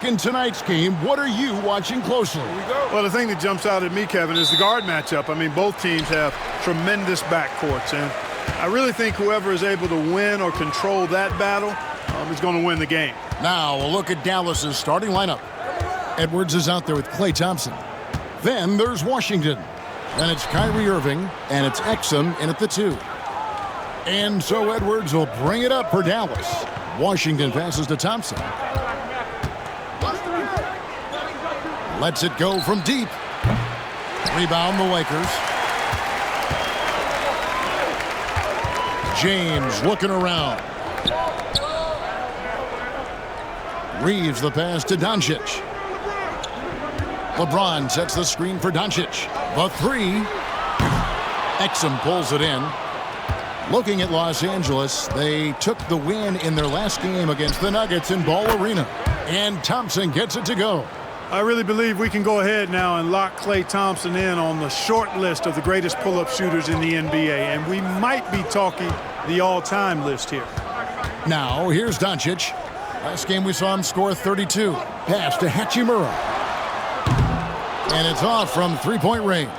In tonight's game, what are you watching closely? Well, the thing that jumps out at me, Kevin, is the guard matchup. I mean, both teams have tremendous backcourts, and I really think whoever is able to win or control that battle is going to win the game. Now, a look at Dallas's starting lineup. Edwards is out there with Klay Thompson. Then there's Washington. Then it's Kyrie Irving, and it's Exum in at the 2. And so Edwards will bring it up for Dallas. Washington passes to Thompson. Lets it go from deep. Rebound the Lakers. James looking around. Reeves the pass to Doncic. LeBron sets the screen for Doncic. The 3. Exum pulls it in. Looking at Los Angeles, they took the win in their last game against the Nuggets in Ball Arena. And Thompson gets it to go. I really believe we can go ahead now and lock Klay Thompson in on the short list of the greatest pull-up shooters in the NBA, and we might be talking the all-time list here. Now, here's Doncic. Last game we saw him score 32. Pass to Hachimura. And it's off from three-point range.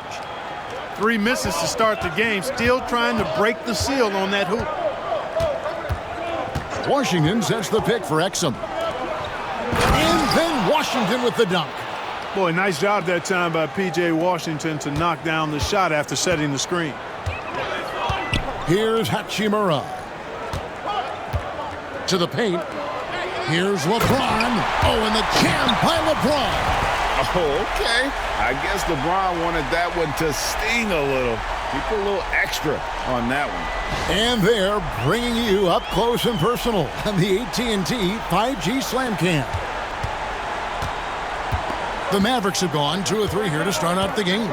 3 misses to start the game, still trying to break the seal on that hoop. Washington sets the pick for Exum. And then Washington with the dunk. Boy, nice job that time by P.J. Washington to knock down the shot after setting the screen. Here's Hachimura. To the paint. Here's LeBron. Oh, and the jam by LeBron. Oh, okay. I guess LeBron wanted that one to sting a little. He put a little extra on that one. And they're bringing you up close and personal on the AT&T 5G Slam Cam. The Mavericks have gone 2 of 3 here to start out the game.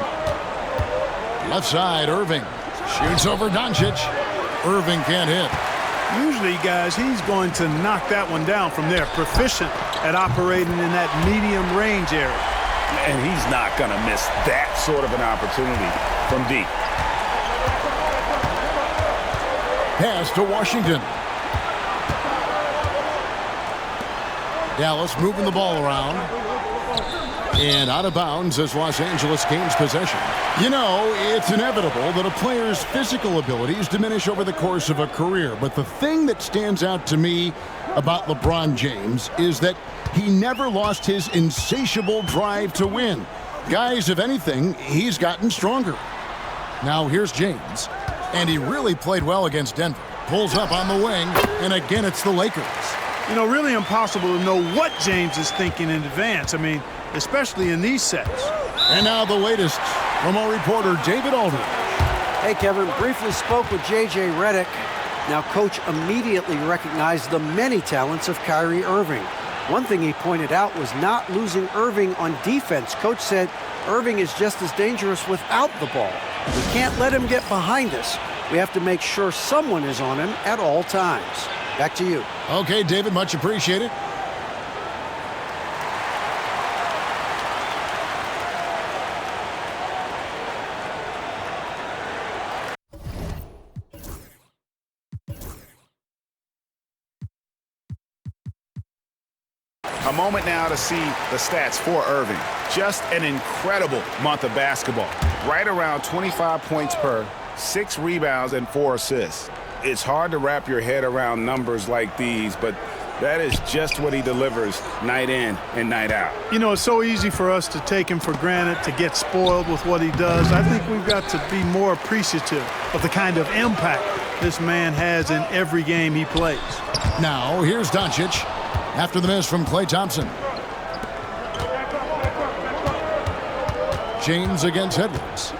Left side, Irving. Shoots over Doncic. Irving can't hit. Usually, guys, he's going to knock that one down from there. Proficient at operating in that medium range area. And he's not going to miss that sort of an opportunity from deep. Pass to Washington. Dallas moving the ball around. And out of bounds as Los Angeles gains possession. You know, it's inevitable that a player's physical abilities diminish over the course of a career. But the thing that stands out to me about LeBron James is that he never lost his insatiable drive to win. Guys, if anything, he's gotten stronger. Now here's James. And he really played well against Denver. Pulls up on the wing, and again it's the Lakers. You know, really impossible to know what James is thinking in advance. I mean, especially in these sets. And now the latest from our reporter, David Aldridge. Hey, Kevin, briefly spoke with J.J. Redick. Now, Coach immediately recognized the many talents of Kyrie Irving. One thing he pointed out was not losing Irving on defense. Coach said Irving is just as dangerous without the ball. We can't let him get behind us. We have to make sure someone is on him at all times. Back to you. Okay, David, much appreciated. A moment now to see the stats for Irving. Just an incredible month of basketball. Right around 25 points per, 6 rebounds, and 4 assists. It's hard to wrap your head around numbers like these, but that is just what he delivers night in and night out. You know, it's so easy for us to take him for granted, to get spoiled with what he does. I think we've got to be more appreciative of the kind of impact this man has in every game he plays. Now, here's Doncic. After the miss from Klay Thompson. James against Edwards.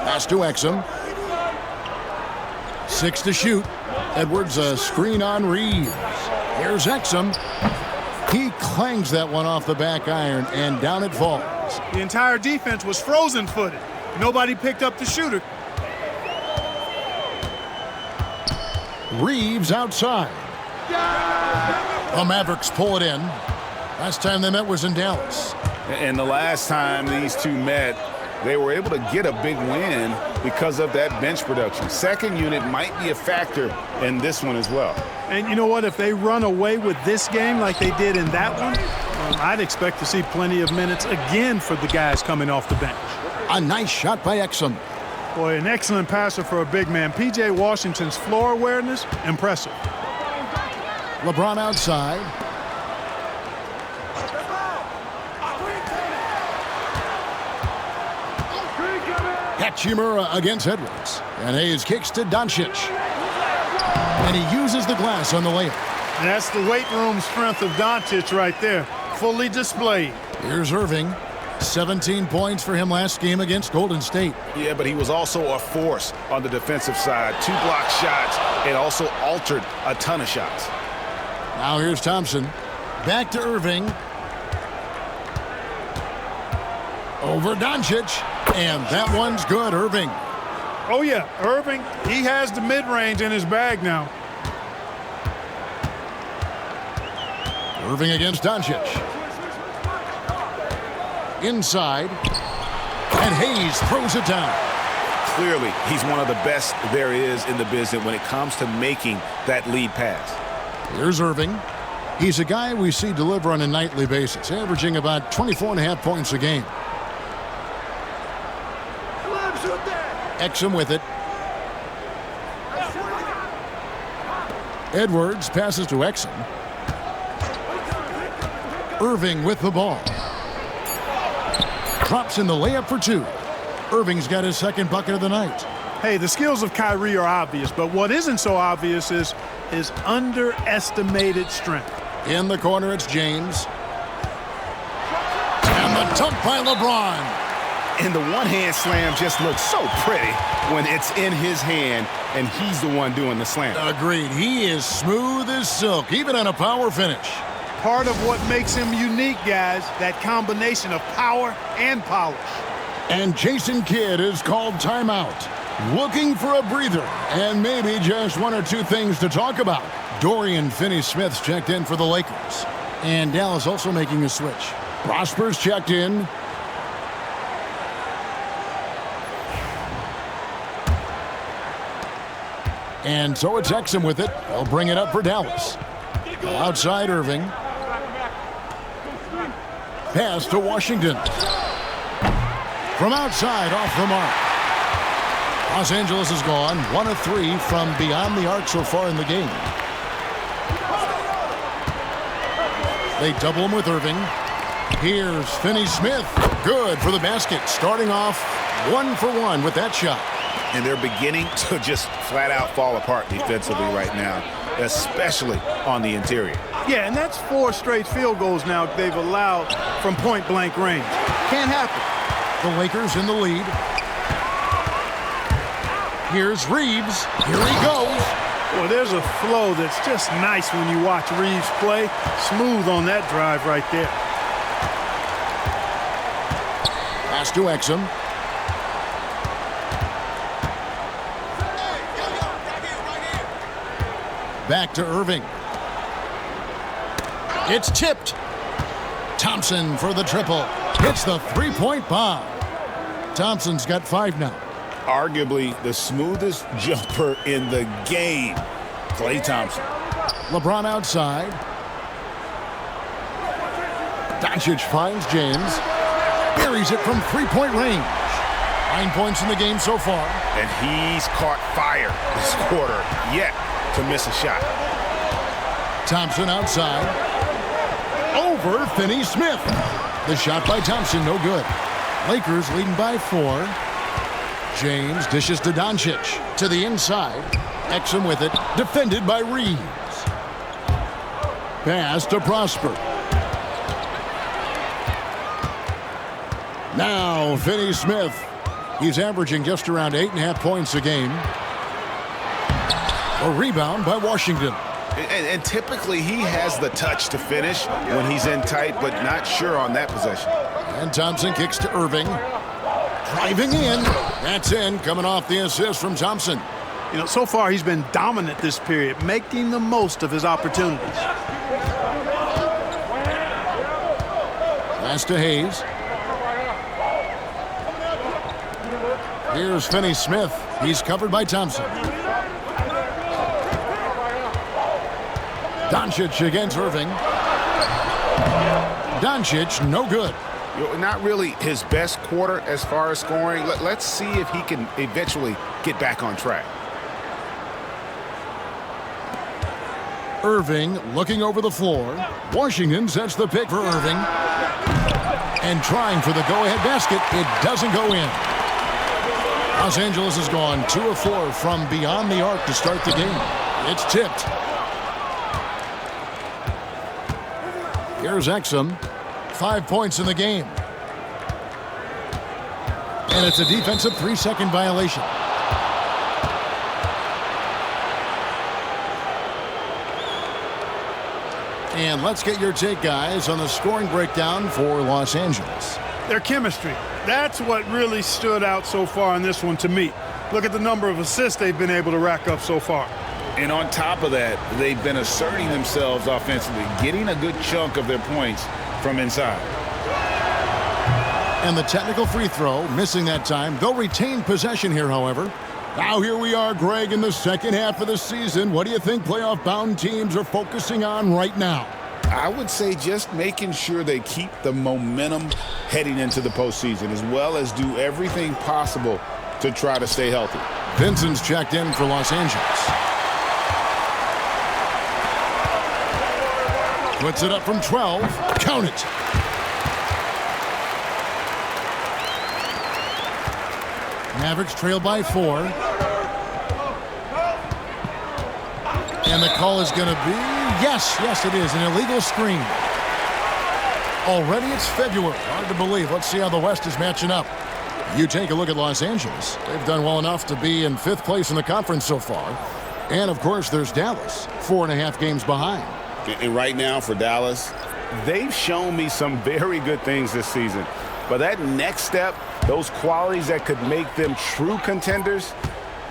Pass to Exum. 6 to shoot. Edwards a screen on Reeves. Here's Exum. He clangs that one off the back iron, and down it falls. The entire defense was frozen-footed. Nobody picked up the shooter. Reeves outside. The Mavericks pull it in. Last time they met was in Dallas. And the last time these two met, they were able to get a big win because of that bench production. Second unit might be a factor in this one as well. And you know what? If they run away with this game like they did in that one, I'd expect to see plenty of minutes again for the guys coming off the bench. A nice shot by Exum. Boy, an excellent passer for a big man. P.J. Washington's floor awareness, impressive. LeBron outside. Hachimura against Edwards. And Hayes kicks to Doncic. And he uses the glass on the layup. And that's the weight room strength of Doncic right there. Fully displayed. Here's Irving. 17 points for him last game against Golden State. Yeah, but he was also a force on the defensive side. 2 block shots and also altered a ton of shots. Now here's Thompson. Back to Irving. Over Doncic. And that one's good, Irving. Oh, yeah, Irving, he has the mid-range in his bag now. Irving against Doncic. Inside. And Hayes throws it down. Clearly, he's one of the best there is in the business when it comes to making that lead pass. Here's Irving. He's a guy we see deliver on a nightly basis, averaging about 24.5 points a game. Exum with it. Edwards passes to Exum. Irving with the ball. Drops in the layup for 2. Irving's got his second bucket of the night. Hey, the skills of Kyrie are obvious, but what isn't so obvious is his underestimated strength. In the corner, it's James. And the dunk by LeBron. And the one-hand slam just looks so pretty when it's in his hand and he's the one doing the slam. Agreed. He is smooth as silk, even on a power finish. Part of what makes him unique, guys, that combination of power and polish. And Jason Kidd is called timeout. Looking for a breather and maybe just 1 or 2 things to talk about. Dorian Finney-Smith's checked in for the Lakers. And Dallas also making a switch. Prosper's checked in. And so it's Exum with it. They'll bring it up for Dallas. Outside Irving. Pass to Washington. From outside, off the mark. Los Angeles is gone. 1 of 3 from beyond the arc so far in the game. They double him with Irving. Here's Finney-Smith. Good for the basket. Starting off 1 for 1 with that shot. And they're beginning to just flat out fall apart defensively right now, especially on the interior. Yeah, and that's 4 straight field goals now they've allowed from point-blank range. Can't happen. The Lakers in the lead. Here's Reeves. Here he goes. Well, there's a flow that's just nice when you watch Reeves play. Smooth on that drive right there. Pass to Exum. Back to Irving. It's tipped. Thompson for the triple. Hits the 3-point bomb. Thompson's got 5 now. Arguably the smoothest jumper in the game, Klay Thompson. LeBron outside. Doncic finds James. Buries it from 3-point range. 9 points in the game so far. And he's caught fire this quarter yet to miss a shot. Thompson outside. Over Finney-Smith. The shot by Thompson, no good. Lakers leading by 4. James dishes to Doncic. To the inside. Exum with it. Defended by Reeves. Pass to Prosper. Now Finney-Smith. He's averaging just around 8.5 points a game. A rebound by Washington. And typically he has the touch to finish when he's in tight, but not sure on that possession. And Thompson kicks to Irving. Driving in. That's in, coming off the assist from Thompson. You know, so far he's been dominant this period, making the most of his opportunities. Pass to Hayes. Here's Finney-Smith. He's covered by Thompson. Doncic against Irving. Doncic, no good. Not really his best quarter as far as scoring. Let's see if he can eventually get back on track. Irving looking over the floor. Washington sets the pick for Irving. And trying for the go-ahead basket. It doesn't go in. Los Angeles has gone 2 of 4 from beyond the arc to start the game. It's tipped. Here's Exum. 5 points in the game. And it's a defensive 3-second violation. And let's get your take, guys, on the scoring breakdown for Los Angeles. Their chemistry. That's what really stood out so far in this one to me. Look at the number of assists they've been able to rack up so far. And on top of that, they've been asserting themselves offensively, getting a good chunk of their points from inside. And the technical free throw, missing that time. They'll retain possession here, however. Now here we are, Greg, in the second half of the season. What do you think playoff-bound teams are focusing on right now? I would say just making sure they keep the momentum heading into the postseason, as well as do everything possible to try to stay healthy. Vincent's checked in for Los Angeles. Puts it up from 12. Count it. Mavericks trail by 4. And the call is going to be, yes, it is, an illegal screen. Already it's February. Hard to believe. Let's see how the West is matching up. You take a look at Los Angeles. They've done well enough to be in 5th place in the conference so far. And, of course, there's Dallas, 4.5 games behind. And right now for Dallas, they've shown me some very good things this season. But that next step, those qualities that could make them true contenders,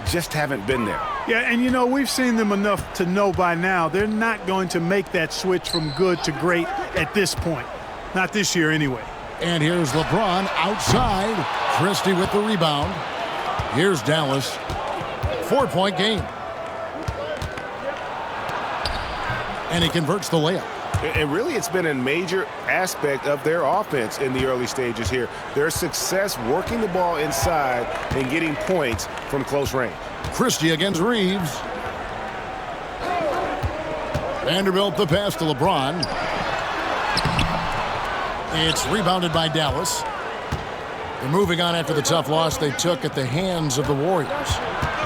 just haven't been there. Yeah, and you know, we've seen them enough to know by now they're not going to make that switch from good to great at this point. Not this year anyway. And here's LeBron outside. Christie with the rebound. Here's Dallas. 4-point game. And he converts the layup. And really, it's been a major aspect of their offense in the early stages here. Their success working the ball inside and getting points from close range. Christie against Reeves. Vanderbilt the pass to LeBron. It's rebounded by Dallas. They're moving on after the tough loss they took at the hands of the Warriors.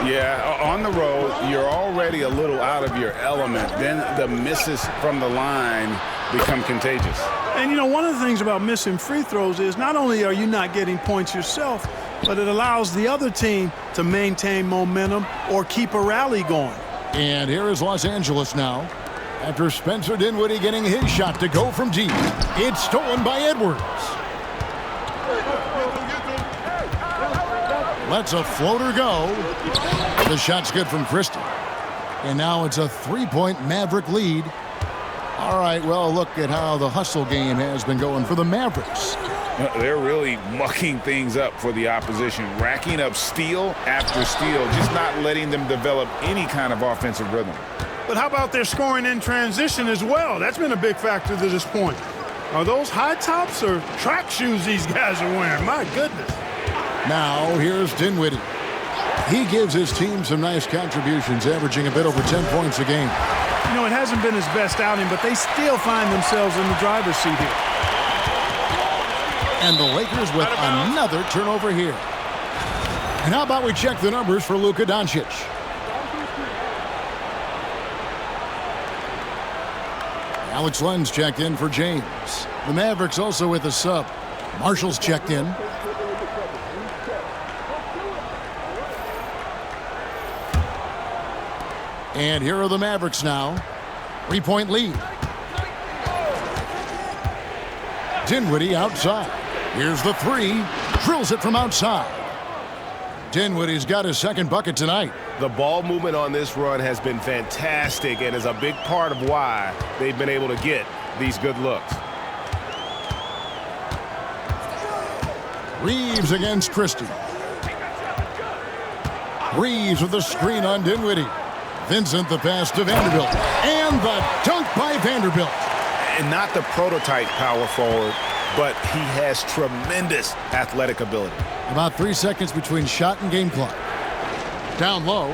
Yeah, on the road, you're already a little out of your element. Then the misses from the line become contagious. And, you know, one of the things about missing free throws is not only are you not getting points yourself, but it allows the other team to maintain momentum or keep a rally going. And here is Los Angeles now. After Spencer Dinwiddie getting his shot to go from deep. It's stolen by Edwards. Lets a floater go. The shot's good from Christie. And now it's a 3-point Maverick lead. All right, well, look at how the hustle game has been going for the Mavericks. They're really mucking things up for the opposition, racking up steal after steal, just not letting them develop any kind of offensive rhythm. But how about their scoring in transition as well? That's been a big factor to this point. Are those high tops or track shoes these guys are wearing? My goodness. Now, here's Dinwiddie. He gives his team some nice contributions, averaging a bit over 10 points a game. You know, it hasn't been his best outing, but they still find themselves in the driver's seat here. And the Lakers with another turnover here. And how about we check the numbers for Luka Doncic? Alex Len's checked in for James. The Mavericks also with a sub. Marshall's checked in. And here are the Mavericks now. 3-point lead. Dinwiddie outside. Here's the 3. Drills it from outside. Dinwiddie's got his second bucket tonight. The ball movement on this run has been fantastic and is a big part of why they've been able to get these good looks. Reeves against Christie. Reeves with the screen on Dinwiddie. Vincent the pass to Vanderbilt. And the dunk by Vanderbilt. And not the prototype power forward, but he has tremendous athletic ability. About 3 seconds between shot and game clock. Down low.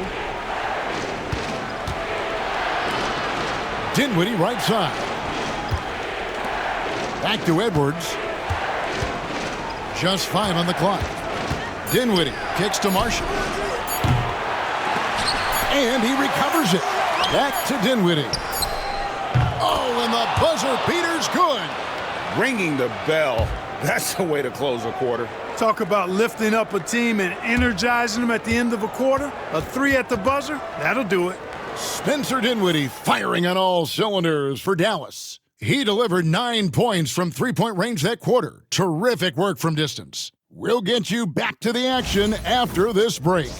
Dinwiddie right side. Back to Edwards. Just 5 on the clock. Dinwiddie kicks to Marshall. And he recovers it. Back to Dinwiddie. Oh, and the buzzer beater's good. Ringing the bell. That's the way to close a quarter. Talk about lifting up a team and energizing them at the end of a quarter. A 3 at the buzzer, that'll do it. Spencer Dinwiddie firing on all cylinders for Dallas. He delivered 9 points from three-point range that quarter. Terrific work from distance. We'll get you back to the action after this break.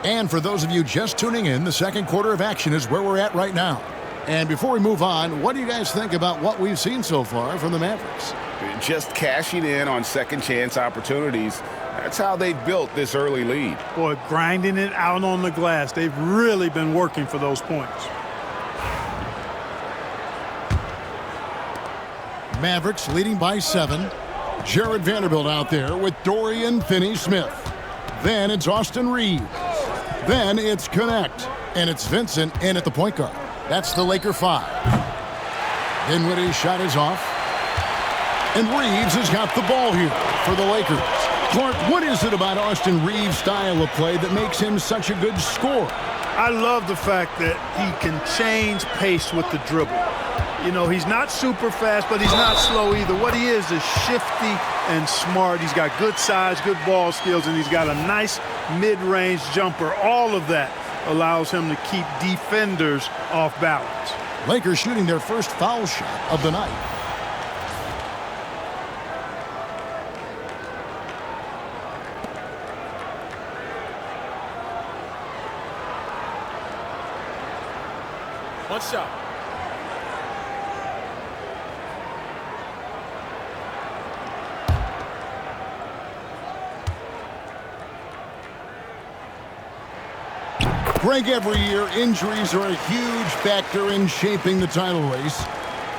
And for those of you just tuning in, the second quarter of action is where we're at right now. And before we move on, what do you guys think about what we've seen so far from the Mavericks? Just cashing in on second chance opportunities. That's how they built this early lead. Boy, grinding it out on the glass. They've really been working for those points. Mavericks leading by 7. Jared Vanderbilt out there with Dorian Finney-Smith. Then it's Austin Reeves. Then it's Connect. And it's Vincent in at the point guard. That's the Laker 5. Dinwiddie's shot is off. And Reeves has got the ball here for the Lakers. Clark, what is it about Austin Reeves' style of play that makes him such a good scorer? I love the fact that he can change pace with the dribble. You know, he's not super fast, but he's not slow either. What he is shifty and smart. He's got good size, good ball skills, and he's got a nice mid-range jumper. All of that allows him to keep defenders off balance. Lakers shooting their first foul shot of the night. One shot. Greg, every year, injuries are a huge factor in shaping the title race.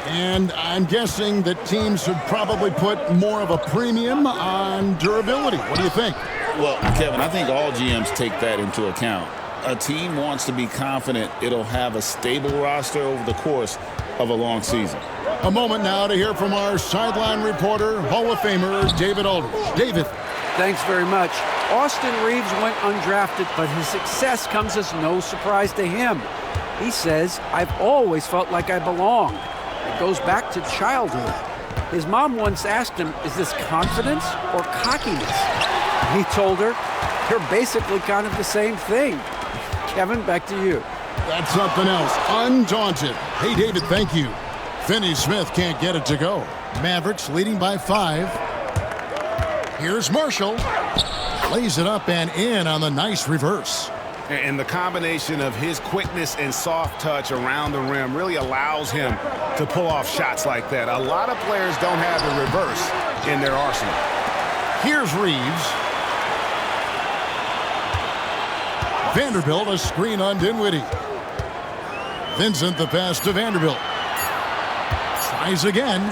And I'm guessing that teams should probably put more of a premium on durability. What do you think? Well, Kevin, I think all GMs take that into account. A team wants to be confident it'll have a stable roster over the course of a long season. A moment now to hear from our sideline reporter, Hall of Famer David Aldridge. David. Thanks very much. Austin Reeves went undrafted, but his success comes as no surprise to him. He says, "I've always felt like I belonged." It goes back to childhood. His mom once asked him, "Is this confidence or cockiness?" He told her, "They're basically kind of the same thing." Kevin, back to you. That's something else. Undaunted. Hey, David, thank you. Finney-Smith can't get it to go. Mavericks leading by 5. Here's Marshall. Lays it up and in on the nice reverse. And the combination of his quickness and soft touch around the rim really allows him to pull off shots like that. A lot of players don't have the reverse in their arsenal. Here's Reeves. Vanderbilt, a screen on Dinwiddie. Vincent the pass to Vanderbilt. Tries again.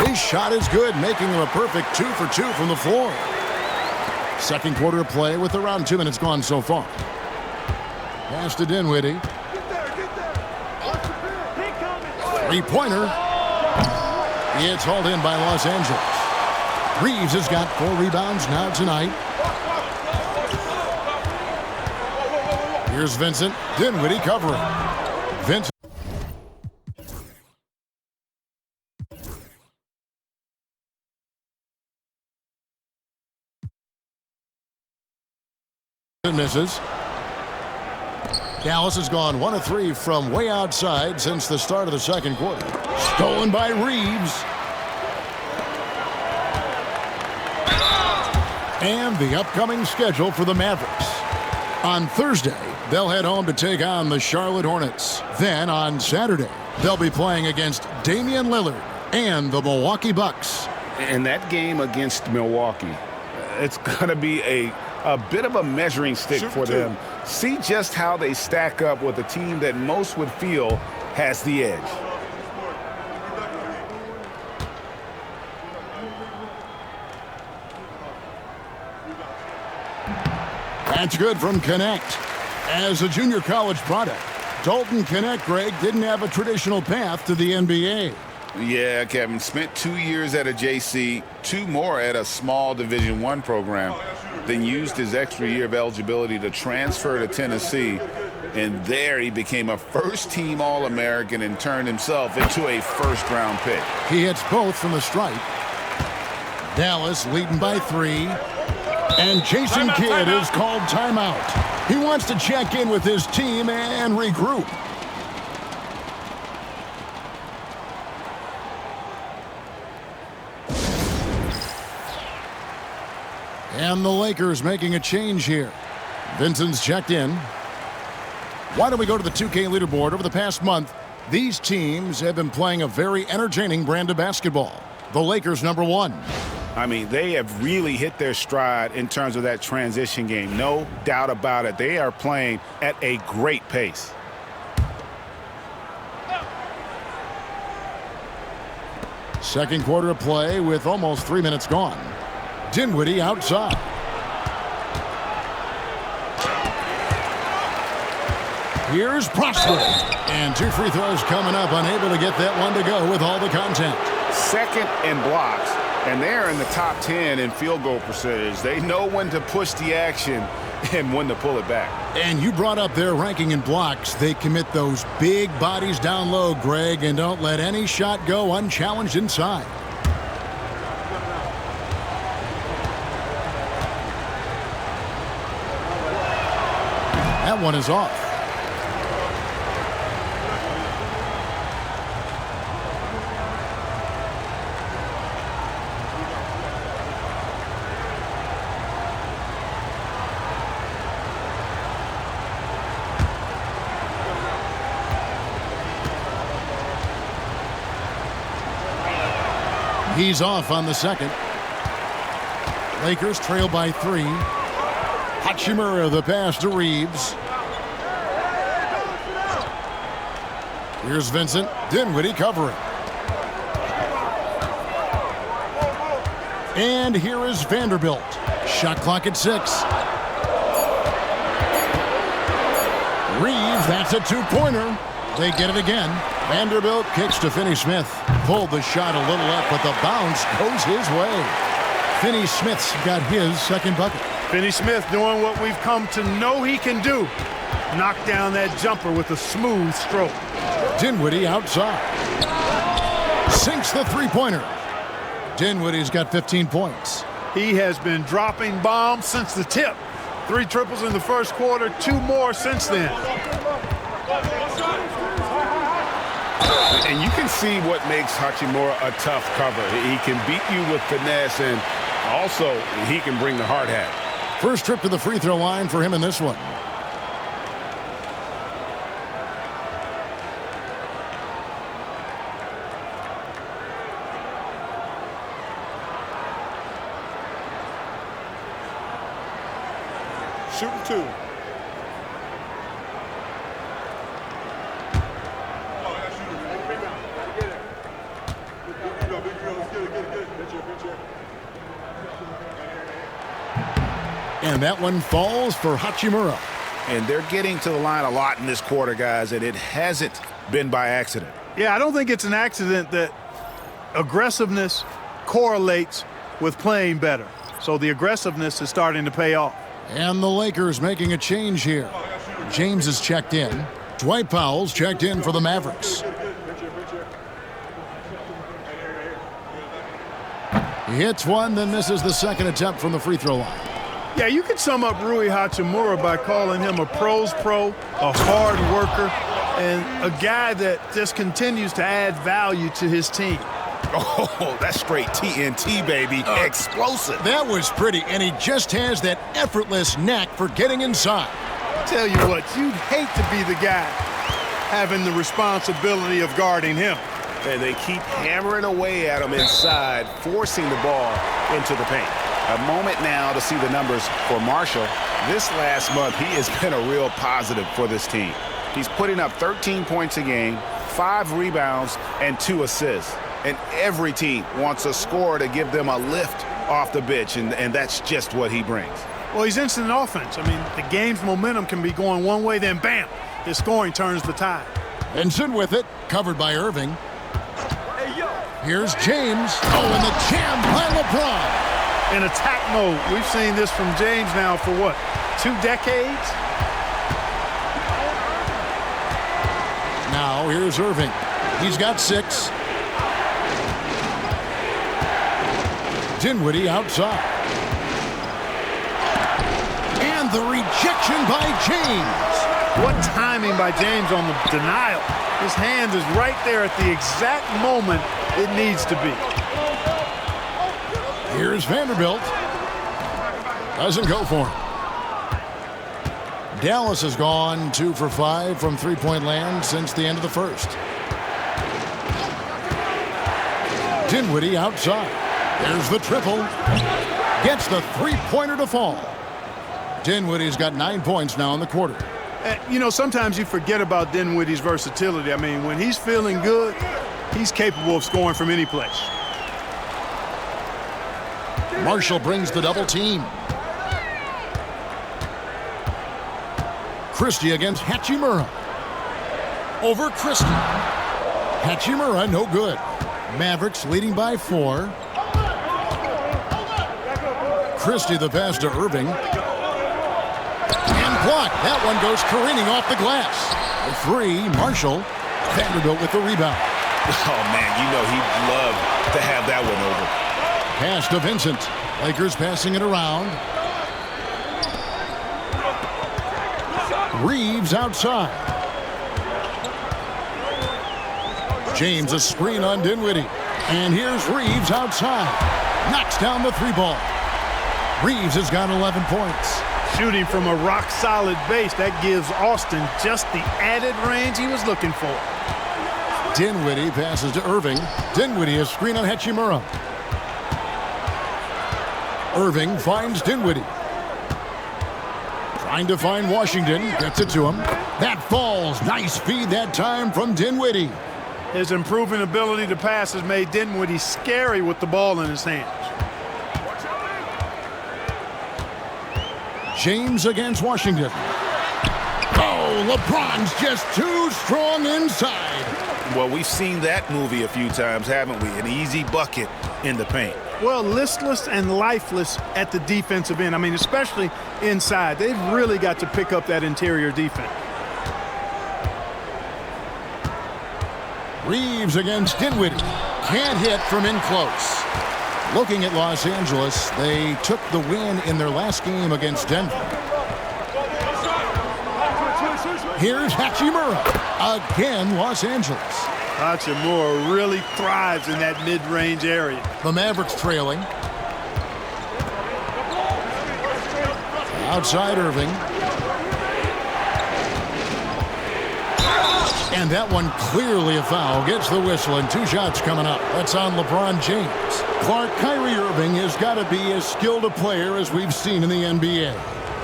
His shot is good, making him a perfect 2 for 2 from the floor. Second quarter of play with around 2 minutes gone so far. Pass to Dinwiddie. Three-pointer. It's hauled in by Los Angeles. Reeves has got 4 rebounds now tonight. Here's Vincent. Dinwiddie covering. Vincent. Misses. Dallas has gone 1 of 3 from way outside since the start of the second quarter. Stolen by Reeves. And the upcoming schedule for the Mavericks. On Thursday, they'll head home to take on the Charlotte Hornets. Then on Saturday, they'll be playing against Damian Lillard and the Milwaukee Bucks. And that game against Milwaukee, it's going to be a bit of a measuring stick for them. See just how they stack up with a team that most would feel has the edge. That's good from Connect. As a junior college product, Dalton Connect, Greg, didn't have a traditional path to the NBA. Yeah, Kevin, spent 2 years at a JC, 2 more at a small Division I program, then used his extra year of eligibility to transfer to Tennessee, and there he became a first-team All-American and turned himself into a first-round pick. He hits both from the stripe. Dallas leading by 3. And Jason Kidd is called timeout. He wants to check in with his team and regroup. And the Lakers making a change here. Vincent's checked in. Why don't we go to the 2K leaderboard? Over the past month, these teams have been playing a very entertaining brand of basketball. The Lakers #1. I mean, they have really hit their stride in terms of that transition game. No doubt about it. They are playing at a great pace. Second quarter of play with almost 3 minutes gone. Dinwiddie outside. Here's Prosper. And 2 free throws coming up, unable to get that one to go with all the contact. Second in blocks, and they're in the top 10 in field goal percentage. They know when to push the action and when to pull it back. And you brought up their ranking in blocks. They commit those big bodies down low, Greg, and don't let any shot go unchallenged inside. That one is off. He's off on the second. Lakers trail by 3. Hachimura the pass to Reeves. Here's Vincent. Dinwiddie covering. And here is Vanderbilt. Shot clock at 6. Reeves, that's a 2-pointer. They get it again. Vanderbilt kicks to Finney-Smith. Pulled the shot a little up, but the bounce goes his way. Finney-Smith's got his second bucket. Finney-Smith doing what we've come to know he can do. Knock down that jumper with a smooth stroke. Dinwiddie outside. Sinks the 3-pointer. Dinwiddie's got 15 points. He has been dropping bombs since the tip. 3 triples in the first quarter, 2 more since then. And you can see what makes Hachimura a tough cover. He can beat you with finesse, and also he can bring the hard hat. First trip to the free throw line for him in this one. Shooting 2. And that one falls for Hachimura. And they're getting to the line a lot in this quarter, guys, and it hasn't been by accident. Yeah, I don't think it's an accident that aggressiveness correlates with playing better. So the aggressiveness is starting to pay off. And the Lakers making a change here. James is checked in. Dwight Powell's checked in for the Mavericks. He hits one, then misses the second attempt from the free throw line. Yeah, you could sum up Rui Hachimura by calling him a pro's pro, a hard worker, and a guy that just continues to add value to his team. Oh, that's straight TNT, baby. Explosive. That was pretty, and he just has that effortless knack for getting inside. Tell you what, you'd hate to be the guy having the responsibility of guarding him. and they keep hammering away at him inside, forcing the ball into the paint. A moment now to see the numbers for Marshall. This last month, he has been a real positive for this team. He's putting up 13 points a game, 5 rebounds, and 2 assists. And every team wants a scorer to give them a lift off the bench, and that's just what he brings. Well, he's instant offense. I mean, the game's momentum can be going one way, then bam, his scoring turns the tide. Vincent with it, covered by Irving. Here's James. Oh, and the jam by LeBron. In attack mode. We've seen this from James now for what, 2 decades? Now here's Irving. He's got 6. Dinwiddie outside. And the rejection by James. What timing by James on the denial. His hand is right there at the exact moment it needs to be. Here's Vanderbilt. Doesn't go for him. Dallas has gone 2 for 5 from three-point land since the end of the first. Dinwiddie outside. There's the triple. Gets the three-pointer to fall. Dinwiddie's got 9 points now in the quarter. You know, sometimes you forget about Dinwiddie's versatility. I mean, when he's feeling good, he's capable of scoring from any place. Marshall brings the double team. Christie against Hachimura. Over Christie. Hachimura, no good. Mavericks leading by 4. Christie the pass to Irving. And blocked. That one goes careening off the glass. A 3, Marshall. Vanderbilt with the rebound. Oh, man, you know he'd love to have that one over. Pass to Vincent. Lakers passing it around. Reeves outside. James a screen on Dinwiddie. And here's Reeves outside. Knocks down the 3-ball. Reeves has got 11 points. Shooting from a rock-solid base, that gives Austin just the added range he was looking for. Dinwiddie passes to Irving. Dinwiddie a screen on Hachimura. Irving finds Dinwiddie. Trying to find Washington. Gets it to him. That falls. Nice feed that time from Dinwiddie. His improving ability to pass has made Dinwiddie scary with the ball in his hands. James against Washington. Oh, LeBron's just too strong inside. Well, we've seen that movie a few times, haven't we? An easy bucket in the paint. Well, listless and lifeless at the defensive end. I mean, especially inside. They've really got to pick up that interior defense. Reeves against Dinwiddie. Can't hit from in close. Looking at Los Angeles, they took the win in their last game against Denver. Here's Hachimura. Again, Los Angeles. Hachimura really thrives in that mid-range area. The Mavericks trailing. Outside Irving. And that one clearly a foul. Gets the whistle and 2 shots coming up. That's on LeBron James. Clark, Kyrie Irving has got to be as skilled a player as we've seen in the NBA.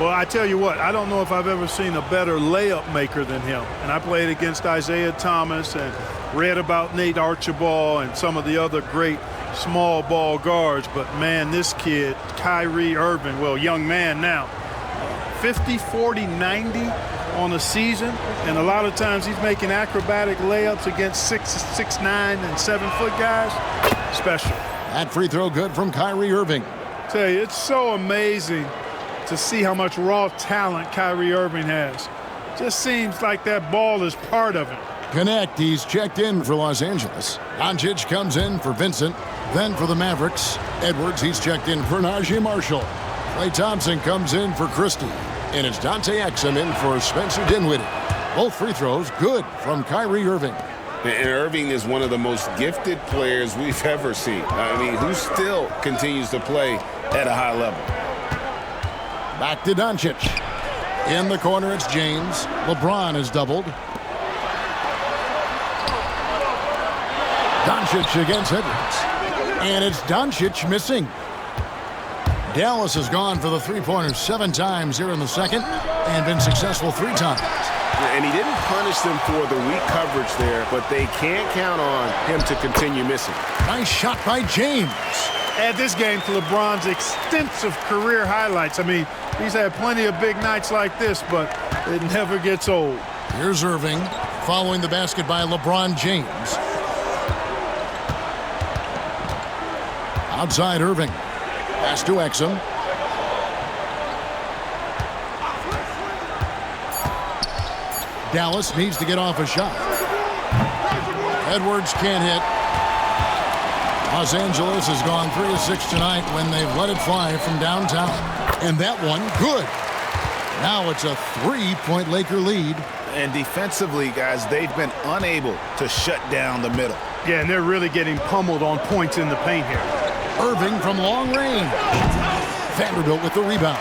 Well, I tell you what, I don't know if I've ever seen a better layup maker than him. And I played against Isaiah Thomas and read about Nate Archibald and some of the other great small ball guards. But, man, this kid, Kyrie Irving, well, young man now, 50, 40, 90 on a season. And a lot of times he's making acrobatic layups against 6'9" and 7-foot guys. Special. That free throw good from Kyrie Irving. Tell you, it's so amazing to see how much raw talent Kyrie Irving has. Just seems like that ball is part of him. Connect, he's checked in for Los Angeles. Doncic comes in for Vincent, then for the Mavericks. Edwards, he's checked in for Najee Marshall. Klay Thompson comes in for Christie. And it's Dante Exum in for Spencer Dinwiddie. Both free throws good from Kyrie Irving. And Irving is one of the most gifted players we've ever seen. I mean, who still continues to play at a high level. Back to Doncic. In the corner, it's James. LeBron is doubled. Doncic against Edwards. And it's Doncic missing. Dallas has gone for the three-pointer 7 times here in the second and been successful 3 times. And he didn't punish them for the weak coverage there, but they can't count on him to continue missing. Nice shot by James. Add this game to LeBron's extensive career highlights. I mean, he's had plenty of big nights like this, but it never gets old. Here's Irving following the basket by LeBron James. Outside Irving. Pass to Exum. Dallas needs to get off a shot. Edwards can't hit. Los Angeles has gone 3 of 6 tonight when they've let it fly from downtown. And that one, good. Now it's a 3-point Laker lead. And defensively, guys, they've been unable to shut down the middle. Yeah, and they're really getting pummeled on points in the paint here. Irving from long range. Vanderbilt with the rebound.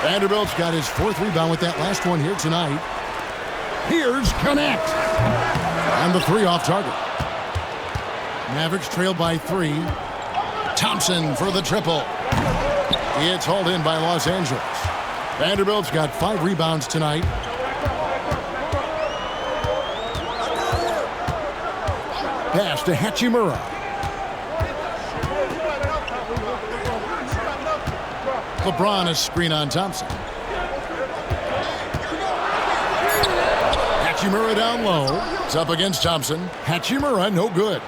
Vanderbilt's got his 4th rebound with that last one here tonight. Here's Connect. And the 3 off target. Mavericks trailed by 3. Thompson for the triple. It's hauled in by Los Angeles. Vanderbilt's got 5 rebounds tonight. Pass to Hachimura. LeBron a screen on Thompson. Hachimura down low. It's up against Thompson. Hachimura no good.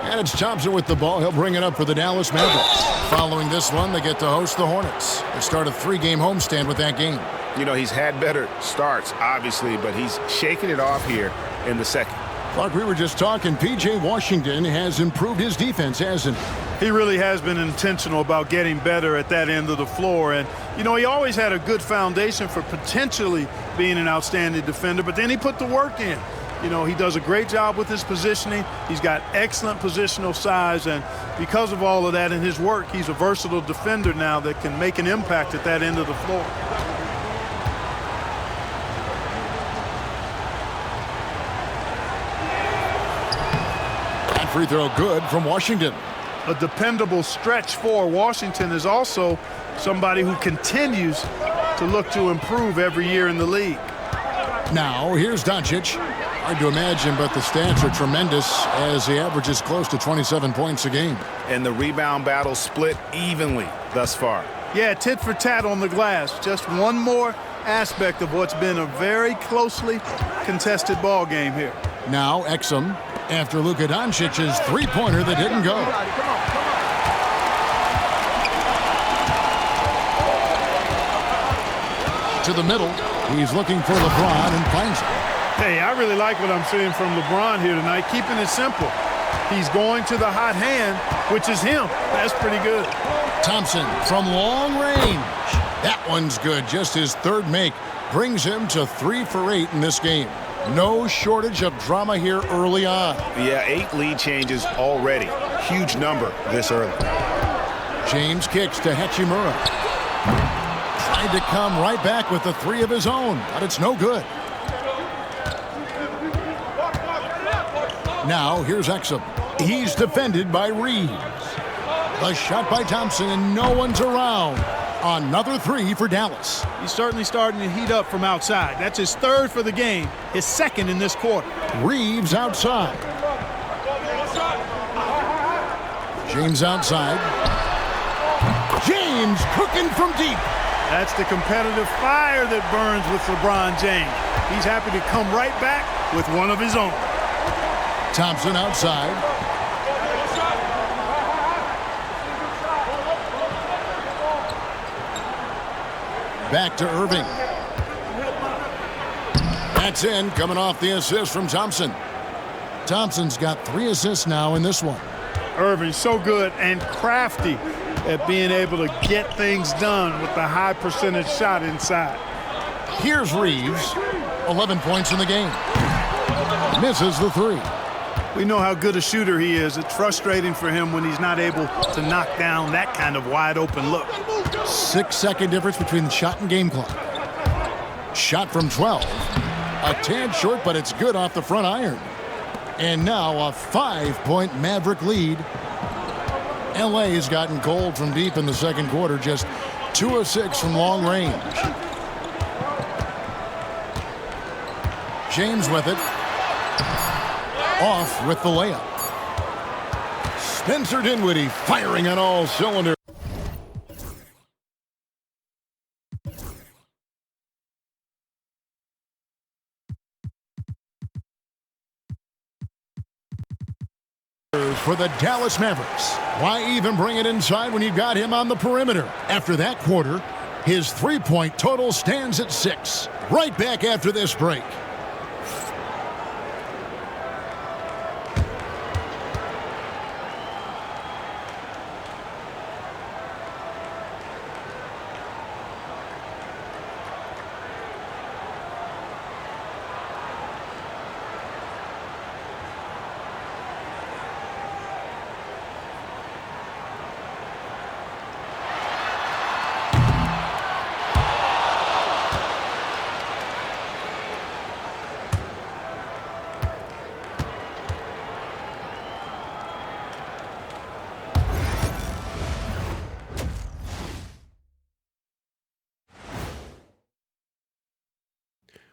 And it's Thompson with the ball. He'll bring it up for the Dallas Mavericks. Following this one, they get to host the Hornets. They start a 3-game homestand with that game. You know, he's had better starts, obviously, but he's shaking it off here in the second. Clark, we were just talking. P.J. Washington has improved his defense, hasn't he? He really has been intentional about getting better at that end of the floor. And, you know, he always had a good foundation for potentially being an outstanding defender, but then he put the work in. You know, he does a great job with his positioning. He's got excellent positional size, and because of all of that in his work, he's a versatile defender now that can make an impact at that end of the floor. That free throw good from Washington. A dependable stretch for Washington is also somebody who continues to look to improve every year in the league. Now, here's Doncic. Hard to imagine, but the stats are tremendous as he averages close to 27 points a game. And the rebound battle split evenly thus far. Yeah, tit for tat on the glass. Just one more aspect of what's been a very closely contested ball game here. Now, Exum after Luka Doncic's three-pointer that didn't go. To the middle. He's looking for LeBron and finds it. Hey, I really like what I'm seeing from LeBron here tonight, keeping it simple. He's going to the hot hand, which is him. That's pretty good. Thompson from long range. That one's good. Just his 3rd make brings him to 3 for 8 in this game. No shortage of drama here early on. Yeah, 8 lead changes already. Huge number this early. James kicks to Hachimura. Tried to come right back with the 3 of his own, but it's no good. Now, here's Exum. He's defended by Reeves. The shot by Thompson, and no one's around. Another 3 for Dallas. He's certainly starting to heat up from outside. That's his 3rd for the game, his 2nd in this quarter. Reeves outside. James outside. James cooking from deep. That's the competitive fire that burns with LeBron James. He's happy to come right back with one of his own. Thompson outside. Back to Irving. That's in, coming off the assist from Thompson. Thompson's got 3 assists now in this one. Irving's so good and crafty at being able to get things done with the high percentage shot inside. Here's Reeves, 11 points in the game. Misses the 3. We know how good a shooter he is. It's frustrating for him when he's not able to knock down that kind of wide open look. 6-second difference between the shot and game clock. Shot from 12. A tad short, but it's good off the front iron. And now a 5-point Maverick lead. LA has gotten cold from deep in the second quarter, just 2 of 6 from long range. James with it. Off with the layup. Spencer Dinwiddie firing on all cylinders. For the Dallas Mavericks. Why even bring it inside when you've got him on the perimeter? After that quarter, his three-point total stands at 6. Right back after this break.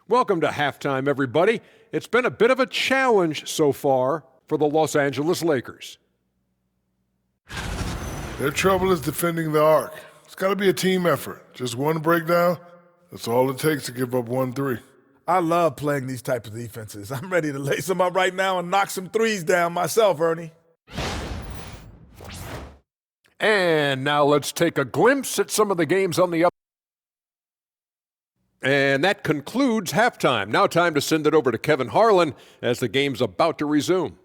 Welcome to halftime, everybody. It's been a bit of a challenge so far for the Los Angeles Lakers. Their trouble is defending the arc. It's got to be a team effort. Just one breakdown, that's all it takes to give up 1-3. I love playing these types of defenses. I'm ready to lace them up right now and knock some threes down myself, Ernie. And now let's take a glimpse at some of the games on the up. And that concludes halftime. Now time to send it over to Kevin Harlan as the game's about to resume.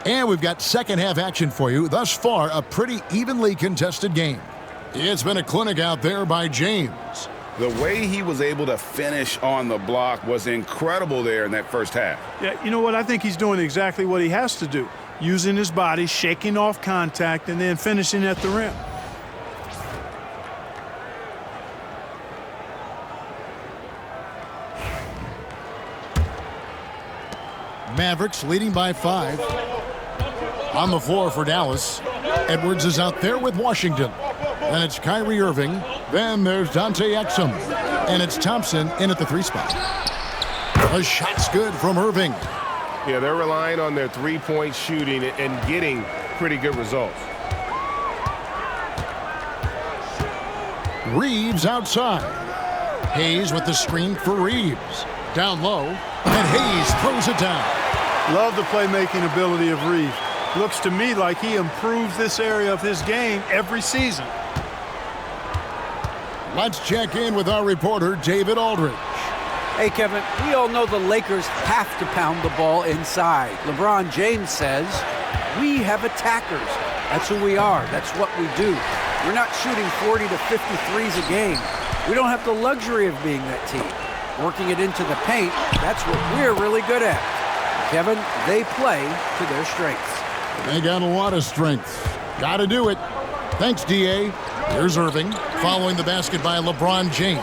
And we've got second half action for you. Thus far, a pretty evenly contested game. It's been a clinic out there by James. The way he was able to finish on the block was incredible there in that first half. Yeah, you know what? I think he's doing exactly what he has to do. Using his body, shaking off contact, and then finishing at the rim. Mavericks leading by 5. On the floor for Dallas. Edwards is out there with Washington. Then it's Kyrie Irving. Then there's Dante Exum. And it's Thompson in at the 3 spot. A shot's good from Irving. Yeah, they're relying on their three-point shooting and getting pretty good results. Reeves outside. Hayes with the screen for Reeves. Down low. And Hayes throws it down. Love the playmaking ability of Reeves. Looks to me like he improves this area of his game every season. Let's check in with our reporter, David Aldridge. Hey, Kevin, we all know the Lakers have to pound the ball inside. LeBron James says, we have attackers. That's who we are. That's what we do. We're not shooting 40 to 50 threes a game. We don't have the luxury of being that team. Working it into the paint, that's what we're really good at. Kevin, they play to their strengths. They got a lot of strength. Got to do it. Thanks, D.A. Here's Irving, following the basket by LeBron James.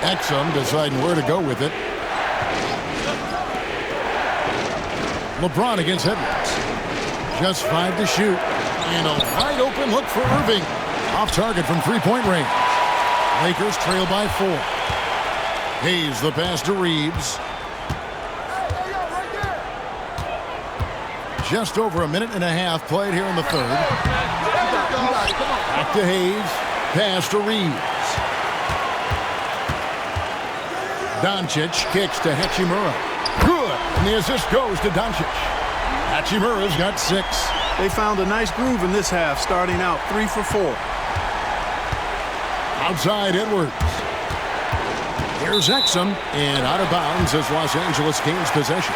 Exum deciding where to go with it. LeBron against Edwards. Just 5 to shoot. And a wide open look for Irving. Off target from three-point range. Lakers trail by 4. Hayes the pass to Reeves. Just over a minute and a half played here in the third. Back to Hayes. Pass to Reeves. Doncic kicks to Hachimura. Good. And the assist goes to Doncic. Hachimura's got 6. They found a nice groove in this half, starting out 3 for 4. Outside Edwards. Here's Exum. And out of bounds as Los Angeles gains possession.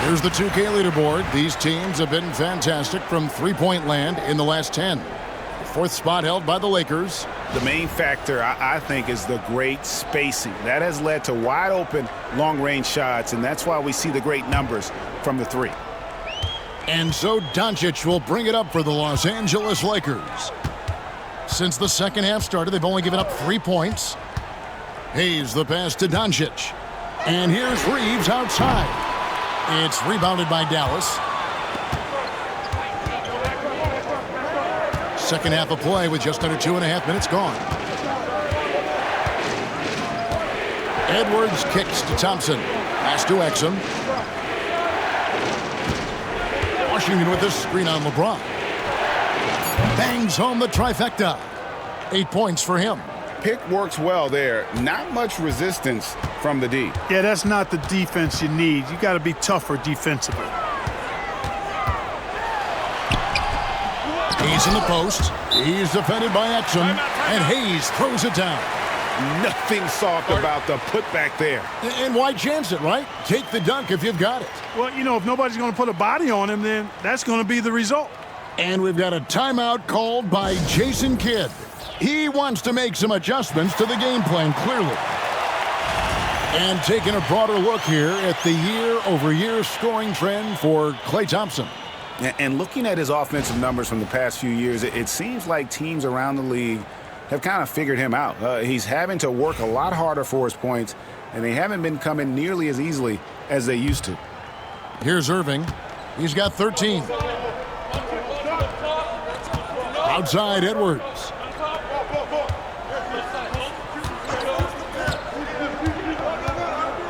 Here's the 2K leaderboard. These teams have been fantastic from three-point land in the last 10. The 4th spot held by the Lakers. The main factor, I think, is the great spacing. That has led to wide open, long-range shots, and that's why we see the great numbers from the three. And so Doncic will bring it up for the Los Angeles Lakers. Since the second half started, they've only given up 3 points. Hayes the pass to Doncic. And here's Reeves outside. It's rebounded by Dallas. Second half of play with just under 2.5 minutes gone. Edwards kicks to Thompson. Pass to Exum. Washington with this screen on LeBron. Bangs home the trifecta. 8 points for him. Pick works well there. Not much resistance from the D. Yeah, that's not the defense you need. You got to be tougher defensively. He's in the post. He's defended by Exum. And Hayes throws it down. Nothing soft about the putback there. And why chance it, right? Take the dunk if you've got it. Well, you know, if nobody's going to put a body on him, then that's going to be the result. And we've got a timeout called by Jason Kidd. He wants to make some adjustments to the game plan, clearly. And taking a broader look here at the year-over-year scoring trend for Klay Thompson. And looking at his offensive numbers from the past few years, it seems like teams around the league have kind of figured him out. He's having to work a lot harder for his points, and they haven't been coming nearly as easily as they used to. Here's Irving. He's got 13. Outside Edwards.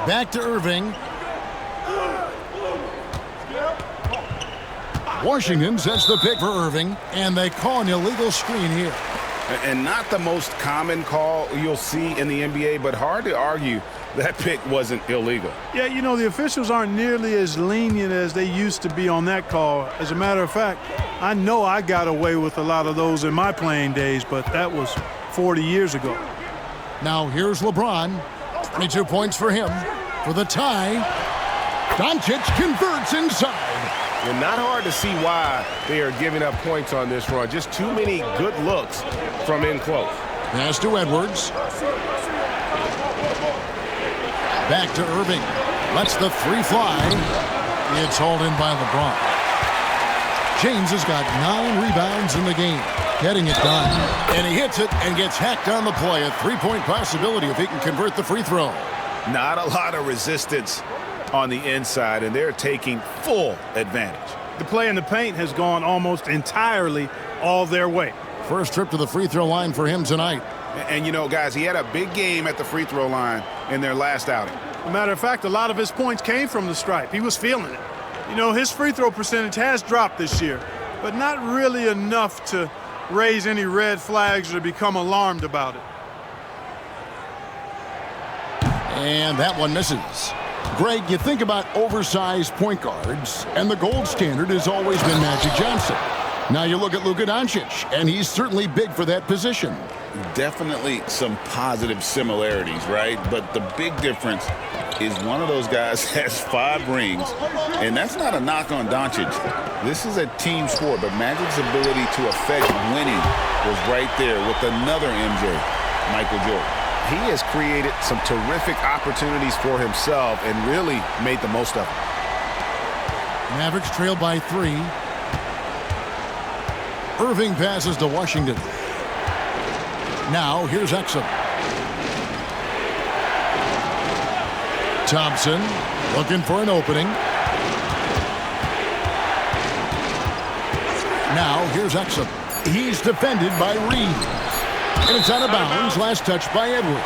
Back to Irving. Washington sets the pick for Irving, and they call an illegal screen here. And not the most common call you'll see in the NBA, but hard to argue that pick wasn't illegal. Yeah, you know, the officials aren't nearly as lenient as they used to be on that call. As a matter of fact, I know I got away with a lot of those in my playing days, but that was 40 years ago. Now here's LeBron. 22 points for him. For the tie, Doncic converts inside. And not hard to see why they are giving up points on this run. Just too many good looks from in close. Pass to Edwards. Back to Irving. Lets the three fly. It's hauled in by LeBron. James has got 9 rebounds in the game. Getting it done. And he hits it and gets hacked on the play. A 3-point possibility if he can convert the free throw. Not a lot of resistance on the inside, and they're taking full advantage. The play in the paint has gone almost entirely all their way. First trip to the free throw line for him tonight. And you know, guys, he had a big game at the free throw line in their last outing. As a matter of fact, a lot of his points came from the stripe. He was feeling it. You know, his free throw percentage has dropped this year, but not really enough to raise any red flags or become alarmed about it. And that one misses. Greg, you think about oversized point guards, and the gold standard has always been Magic Johnson. Now you look at LUKA Doncic, and he's certainly big for that position. Definitely some positive similarities, right? But the big difference is one of those guys has 5 rings, and that's not a knock on Doncic. This is a team sport, but Magic's ability to affect winning was right there with another MJ, Michael Jordan. He has created some terrific opportunities for himself and really made the most of them. Mavericks trail by 3. Irving passes to Washington. Now here's Exum. Thompson looking for an opening. Now here's Exum. He's defended by Reed. And it's out of bounds. Last touch by Edwards.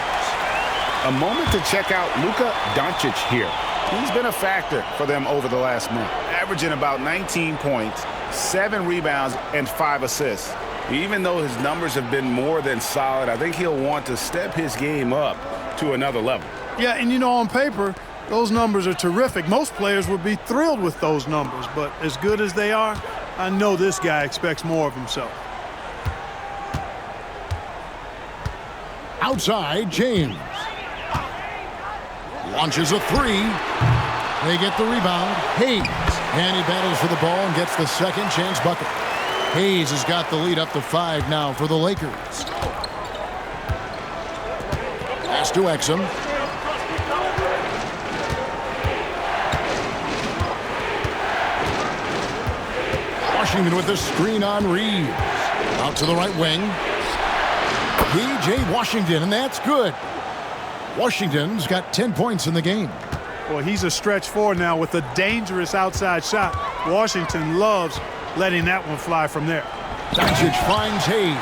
A moment to check out LUKA Doncic here. He's been a factor for them over the last month, averaging about 19 points, 7 rebounds, and 5 assists. Even though his numbers have been more than solid, I think he'll want to step his game up to another level. Yeah, and you know, on paper, those numbers are terrific. Most players would be thrilled with those numbers, but as good as they are, I know this guy expects more of himself. Outside, James. Launches a 3. They get the rebound. Hayes. And he battles for the ball and gets the second chance bucket. Hayes has got the lead up to 5 now for the Lakers. Pass to Exum. Washington with the screen on Reeves. Out to the right wing. P.J. Washington, and that's good. Washington's got 10 points in the game. Well, he's a stretch four now with a dangerous outside shot. Washington loves letting that one fly from there. Doncic finds Hayes.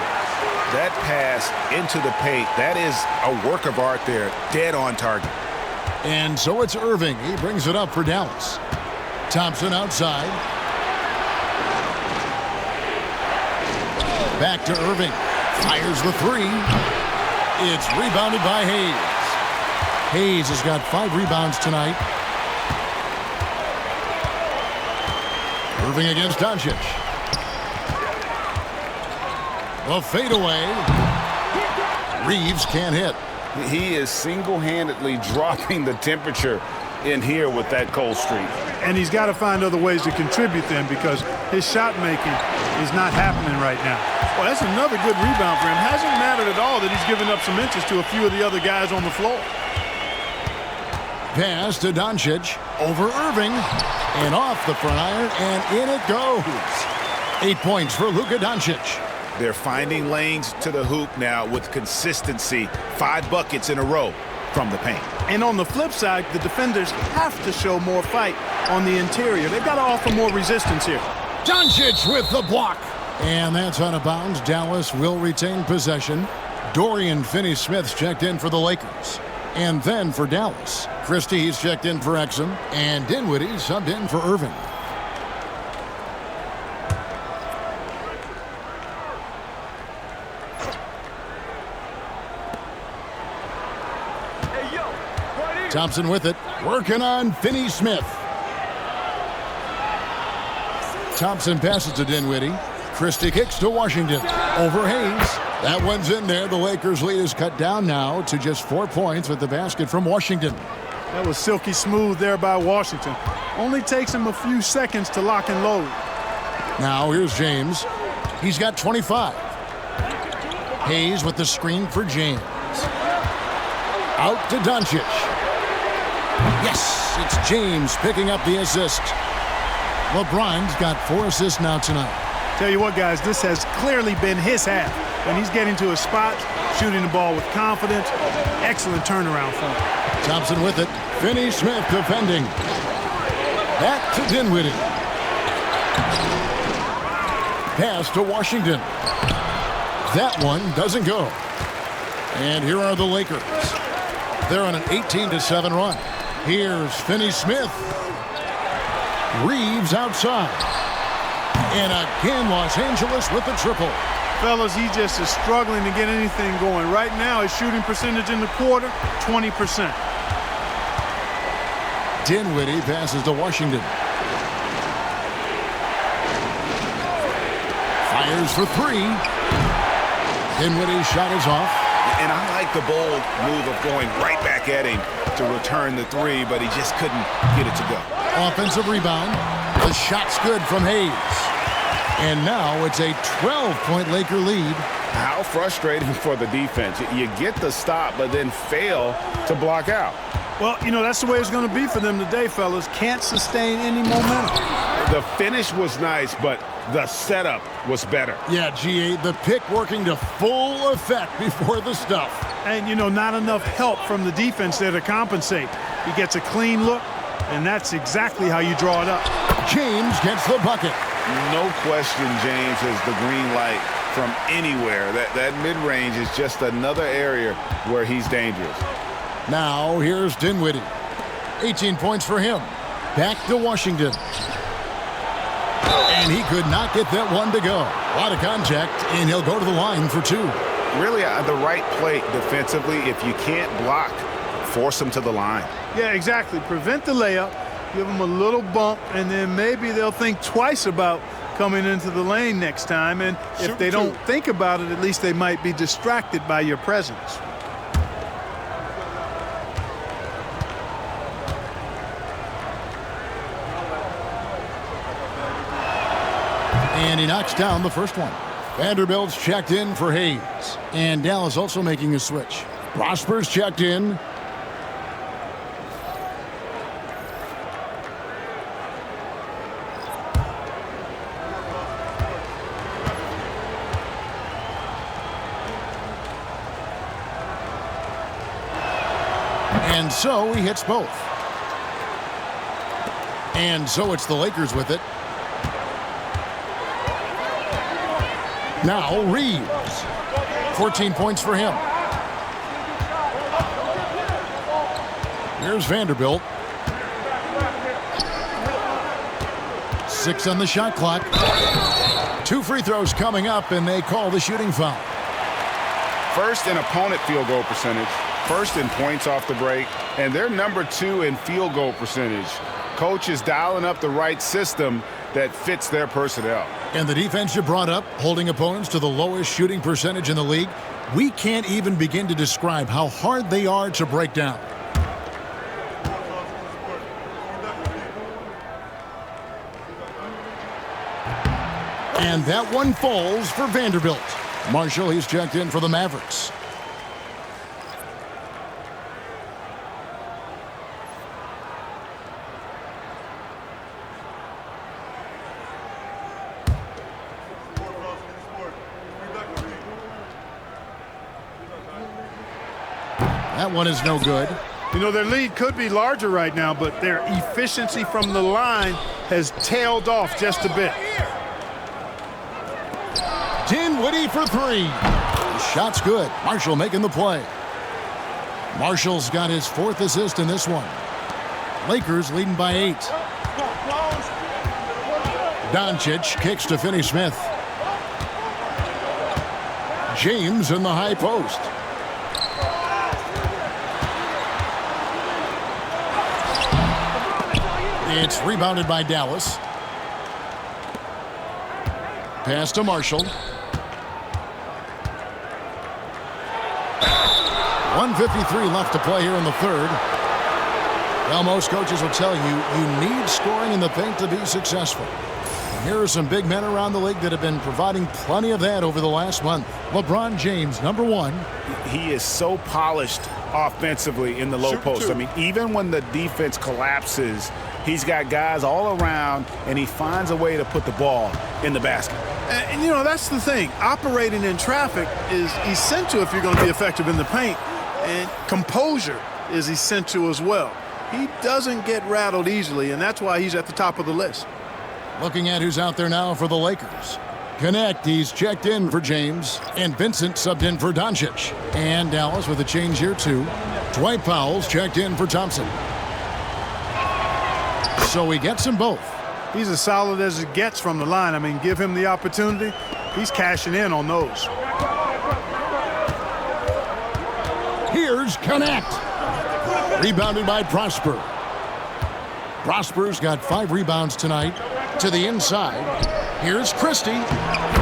That pass into the paint, that is a work of art there, dead on target. And so it's Irving. He brings it up for Dallas. Thompson outside. Back to Irving. Fires the three. It's rebounded by Hayes. Hayes has got 5 rebounds tonight. Irving against Doncic. The fadeaway. Reeves can't hit. He is single-handedly dropping the temperature in here with that cold streak. And he's got to find other ways to contribute then, because his shot making is not happening right now. Well, that's another good rebound for him. Hasn't mattered at all that he's given up some inches to a few of the other guys on the floor. Pass to Doncic, over Irving, and off the front iron, and in it goes. 8 points for Luka Doncic. They're finding lanes to the hoop now with consistency. 5 buckets in a row from the paint. And on the flip side, the defenders have to show more fight on the interior. They've got to offer more resistance here. Doncic with the block. And that's out of bounds. Dallas will retain possession. Dorian Finney-Smith's checked in for the Lakers. And then for Dallas, Christie's checked in for Exum, and Dinwiddie subbed in for Irving. Thompson with it, working on Finney-Smith. Thompson passes to Dinwiddie. Christie kicks to Washington. Over Hayes. That one's in there. The Lakers' lead is cut down now to just 4 points with the basket from Washington. That was silky smooth there by Washington. Only takes him a few seconds to lock and load. Now here's James. He's got 25. Hayes with the screen for James. Out to Doncic. Yes, it's James picking up the assist. LeBron's got 4 assists now tonight. Tell you what, guys, this has clearly been his half. When he's getting to a spot, shooting the ball with confidence, excellent turnaround for him. Thompson with it. Finney-Smith defending. Back to Dinwiddie. Pass to Washington. That one doesn't go. And here are the Lakers. They're on an 18-7 run. Here's Finney-Smith. Reeves outside. And again, Los Angeles with the triple. Fellas, he just is struggling to get anything going. Right now, his shooting percentage in the quarter, 20%. Dinwiddie passes to Washington. Fires for 3. Dinwiddie's shot is off. And I like the bold move of going right back at him to return the 3, but he just couldn't get it to go. Offensive rebound. The shot's good from Hayes. And now it's a 12-point Laker lead. How frustrating for the defense. You get the stop, but then fail to block out. Well, you know, that's the way it's going to be for them today, fellas. Can't sustain any momentum. The finish was nice, but the setup was better. Yeah, G.A., the pick working to full effect before the stuff. And, you know, not enough help from the defense there to compensate. He gets a clean look, and that's exactly how you draw it up. James gets the bucket. No question James has the green light from anywhere. That mid-range is just another area where he's dangerous. Now here's Dinwiddie. 18 points for him. Back to Washington. And he could not get that one to go. A lot of contact, and he'll go to the line for 2. Really the right play defensively. If you can't block, force him to the line. Yeah, exactly. Prevent the layup. Give them a little bump, and then maybe they'll think twice about coming into the lane next time. And if they don't think about it, at least they might be distracted by your presence. And he knocks down the first one. Vanderbilt's checked in for Hayes. And Dallas also making a switch. Prosper's checked in. And so he hits both. And so it's the Lakers with it. Now Reeves. 14 points for him. Here's Vanderbilt. 6 on the shot clock. 2 free throws coming up, and they call the shooting foul. First in opponent field goal percentage. First in points off the break. And they're number 2 in field goal percentage. Coach is dialing up the right system that fits their personnel. And the defense you brought up, holding opponents to the lowest shooting percentage in the league, we can't even begin to describe how hard they are to break down. And that one falls for Vanderbilt. Marshall, he's checked in for the Mavericks. That one is no good. You know, their lead could be larger right now, but their efficiency from the line has tailed off just a bit. Dinwiddie for 3. The shot's good. Marshall making the play. Marshall's got his 4th assist in this one. Lakers leading by 8. Doncic kicks to Finney-Smith. James in the high post. It's rebounded by Dallas. Pass to Marshall. 1:53 left to play here in the third. Well, most coaches will tell you, you need scoring in the paint to be successful. And here are some big men around the league that have been providing plenty of that over the last month. LeBron James, number 1. He is so polished offensively in the low post. I mean, even when the defense collapses, he's got guys all around, and he finds a way to put the ball in the basket. And you know, that's the thing. Operating in traffic is essential if you're going to be effective in the paint. And composure is essential as well. He doesn't get rattled easily, and that's why he's at the top of the list. Looking at who's out there now for the Lakers. Connect, he's checked in for James, and Vincent subbed in for Doncic. And Dallas with a change here too. Dwight Powell's checked in for Thompson. So he gets them both. He's as solid as it gets from the line. I mean, give him the opportunity. He's cashing in on those. Here's Connect. Rebounded by Prosper. Prosper's got 5 rebounds tonight. To the inside. Here's Christie.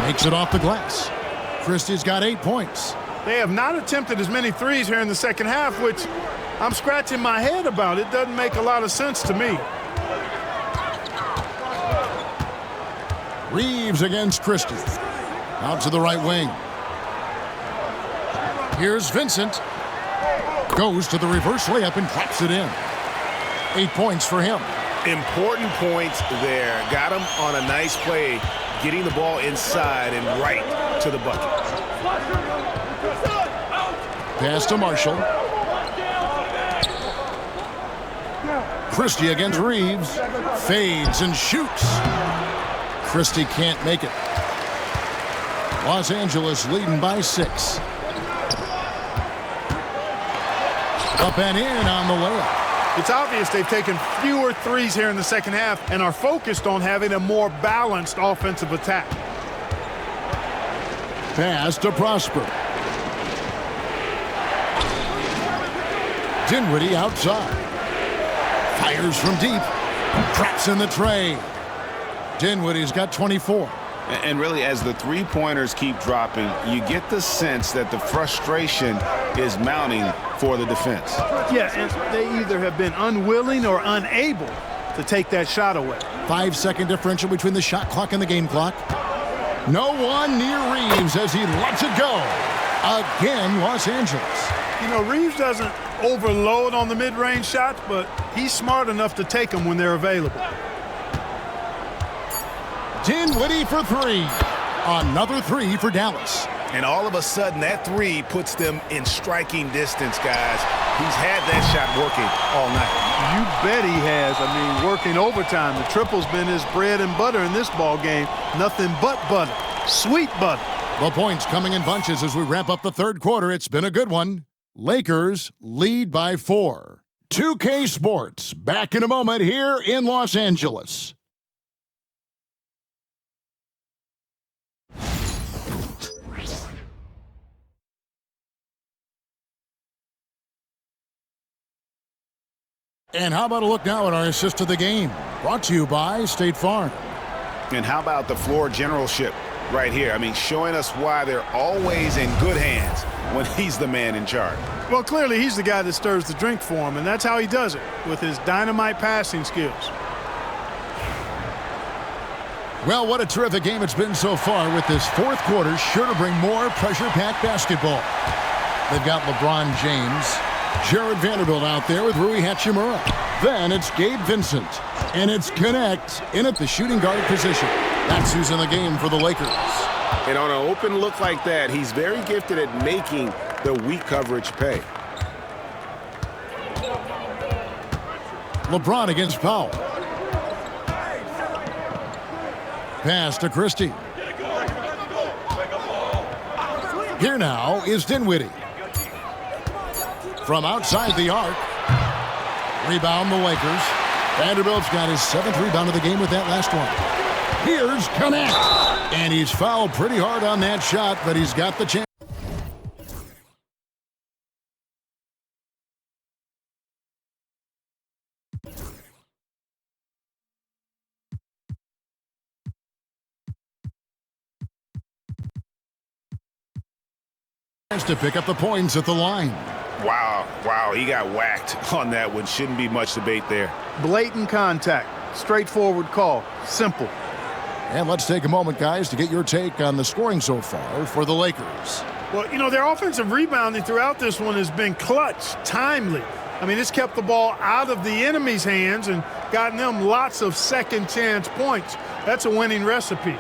Makes it off the glass. Christie's got 8 points. They have not attempted as many threes here in the second half, which I'm scratching my head about. It doesn't make a lot of sense to me. Reeves against Christie. Out to the right wing. Here's Vincent. Goes to the reverse layup and drops it in. 8 points for him. Important points there. Got him on a nice play, getting the ball inside and right to the bucket. Pass to Marshall. Christie against Reeves. Fades and shoots. Christie can't make it. Los Angeles leading by 6. Up and in on the layup. It's obvious they've taken fewer threes here in the second half and are focused on having a more balanced offensive attack. Pass to Prosper. Dinwiddie outside. Fires from deep. Traps in the tray. Dinwiddie's got 24. And really, as the three-pointers keep dropping, you get the sense that the frustration is mounting for the defense. Yeah, and they either have been unwilling or unable to take that shot away. 5-second differential between the shot clock and the game clock. No one near Reeves as he lets it go. Again, Los Angeles. You know, Reeves doesn't overload on the mid-range shots, but he's smart enough to take them when they're available. Dinwiddie for three. Another three for Dallas. And all of a sudden, that three puts them in striking distance, guys. He's had that shot working all night. You bet he has. I mean, working overtime. The triple's been his bread and butter in this ball game. Nothing but butter. Sweet butter. The points coming in bunches as we wrap up the third quarter. It's been a good one. Lakers lead by 4. 2K Sports back in a moment here in Los Angeles. And how about a look now at our assist of the game? Brought to you by State Farm. And how about the floor generalship right here? I mean, showing us why they're always in good hands when he's the man in charge. Well, clearly he's the guy that stirs the drink for him, and that's how he does it, with his dynamite passing skills. Well, what a terrific game it's been so far, with this fourth quarter sure to bring more pressure-packed basketball. They've got LeBron James, Jared Vanderbilt out there with Rui Hachimura. Then it's Gabe Vincent. And it's Connect in at the shooting guard position. That's who's in the game for the Lakers. And on an open look like that, he's very gifted at making the weak coverage pay. LeBron against Powell. Pass to Christie. Here now is Dinwiddie. From outside the arc. Rebound the Lakers. Vanderbilt's got his 7th rebound of the game with that last one. Here's Connect. And he's fouled pretty hard on that shot, but he's got the chance. To pick up the points at the line. Wow, he got whacked on that one. Shouldn't be much debate there. Blatant contact. Straightforward call. Simple. And let's take a moment, guys, to get your take on the scoring so far for the Lakers. Well, you know, their offensive rebounding throughout this one has been clutch, timely. I mean, it's kept the ball out of the enemy's hands and gotten them lots of second chance points. That's a winning recipe.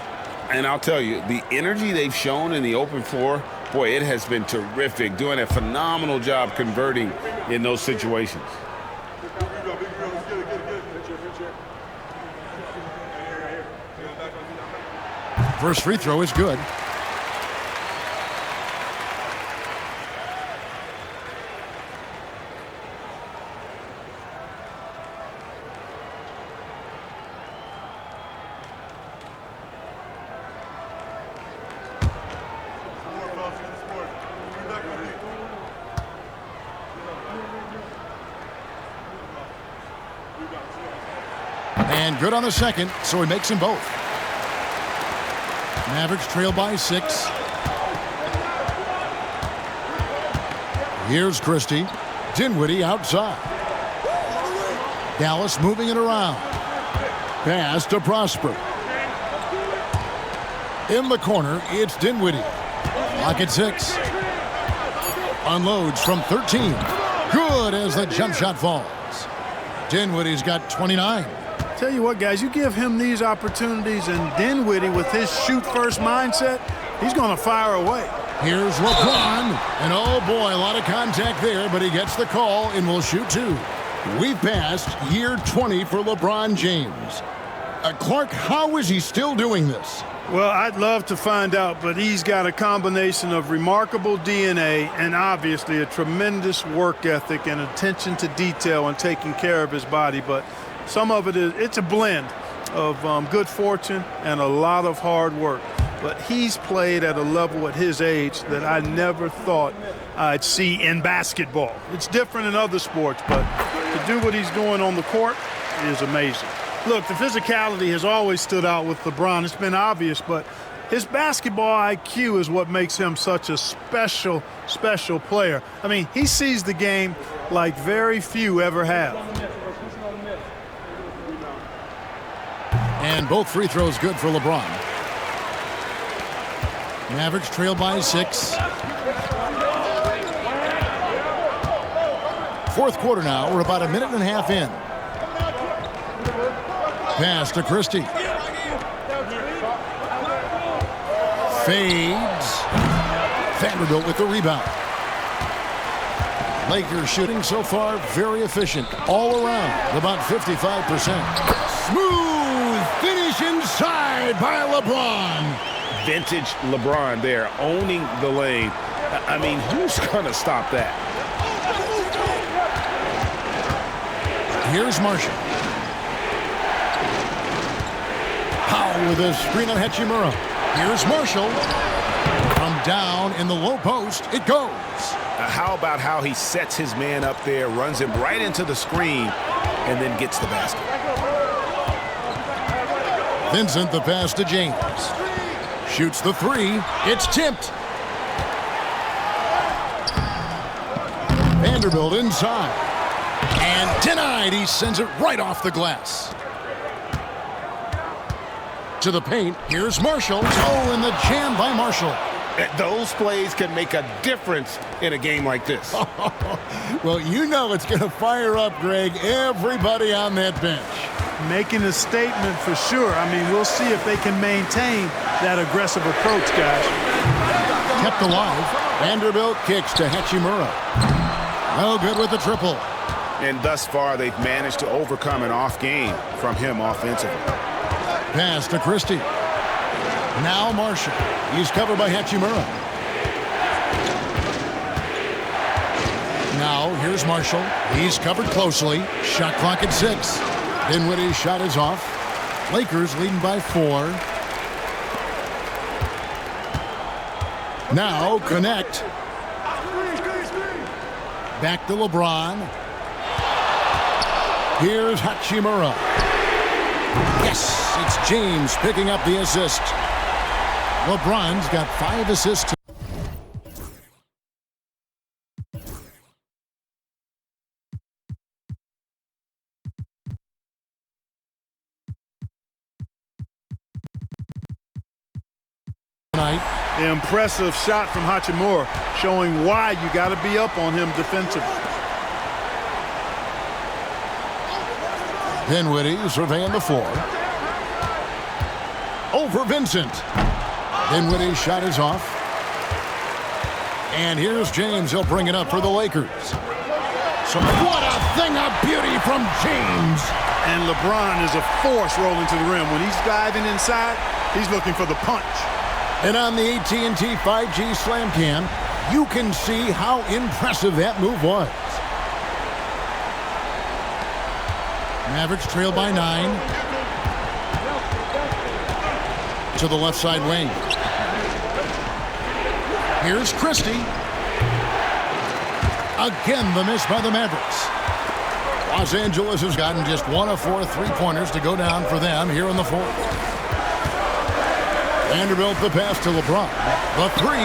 And I'll tell you, the energy they've shown in the open floor, boy, it has been terrific, doing a phenomenal job converting in those situations. First free throw is good. And good on the second, so he makes them both. Mavericks trail by 6. Here's Christie. Dinwiddie outside. Dallas moving it around. Pass to Prosper. In the corner, it's Dinwiddie. Lock at 6. Unloads from 13. Good as the jump shot falls. Dinwiddie's got 29. Tell you what, guys, you give him these opportunities, and Dinwiddie, with his shoot-first mindset, he's going to fire away. Here's LeBron, and oh boy, a lot of contact there, but he gets the call and will shoot 2. We've passed year 20 for LeBron James. Clark, how is he still doing this? Well, I'd love to find out, but he's got a combination of remarkable DNA and obviously a tremendous work ethic and attention to detail and taking care of his body. But some of it's a blend of good fortune and a lot of hard work. But he's played at a level at his age that I never thought I'd see in basketball. It's different in other sports, but to do what he's doing on the court is amazing. Look, the physicality has always stood out with LeBron. It's been obvious, but his basketball IQ is what makes him such a special, special player. I mean, he sees the game like very few ever have. And both free throws good for LeBron. Mavericks trail by 6. Fourth quarter now. We're about a minute and a half in. Pass to Christie. Fades. Vanderbilt with the rebound. Lakers shooting so far very efficient all around, about 55%. Smooth finish inside by LeBron. Vintage LeBron there, owning the lane. I mean, who's going to stop that? Here's Marshall. Powell with a screen on Hachimura. Here's Marshall. From down in the low post, it goes. How about how he sets his man up there, runs him right into the screen, and then gets the basket. Vincent, the pass to James. Shoots the three. It's tipped. Vanderbilt inside. And denied. He sends it right off the glass. To the paint. Here's Marshall. Oh, and the jam by Marshall. Those plays can make a difference in a game like this. Well, you know it's going to fire up, Greg, everybody on that bench. Making a statement for sure. I mean, we'll see if they can maintain that aggressive approach, guys. Kept alive. Vanderbilt kicks to Hachimura. No good with the triple. And thus far, they've managed to overcome an off game from him offensively. Pass to Christie. Now Marshall. He's covered by Hachimura. Now here's Marshall. He's covered closely. Shot clock at 6. Dinwiddie's shot is off. Lakers leading by 4. Now connect. Back to LeBron. Here's Hachimura. Yes, it's James picking up the assist. LeBron's got 5 assists. Tonight. The impressive shot from Hachimura, showing why you got to be up on him defensively. Dinwiddie surveying the floor. Over Vincent. Dinwiddie's shot is off. And here's James. He'll bring it up for the Lakers. So what a thing of beauty from James. And LeBron is a force rolling to the rim. When he's diving inside, he's looking for the punch. And on the AT&T 5G Slam Cam, you can see how impressive that move was. Mavericks trail by 9. To the left side wing. Here's Christie. Again, the miss by the Mavericks. Los Angeles has gotten just 1 of 4 3-pointers to go down for them here in the fourth. Vanderbilt the pass to LeBron. The 3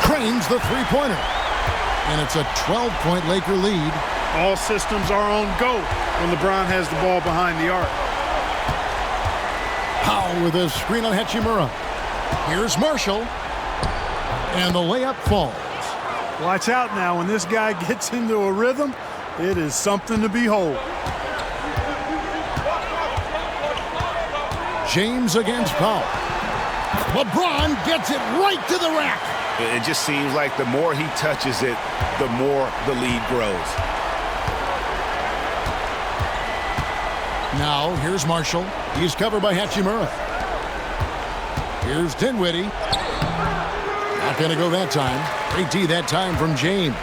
cranes the 3-pointer. And it's a 12-point Laker lead. All systems are on go when LeBron has the ball behind the arc. Powell with a screen on Hachimura. Here's Marshall. And the layup falls. Watch out now. When this guy gets into a rhythm, it is something to behold. James against Powell. LeBron gets it right to the rack. It just seems like the more he touches it, the more the lead grows. Now, here's Marshall. He's covered by Hachimura. Here's Dinwiddie. Not going to go that time. Great D that time from James.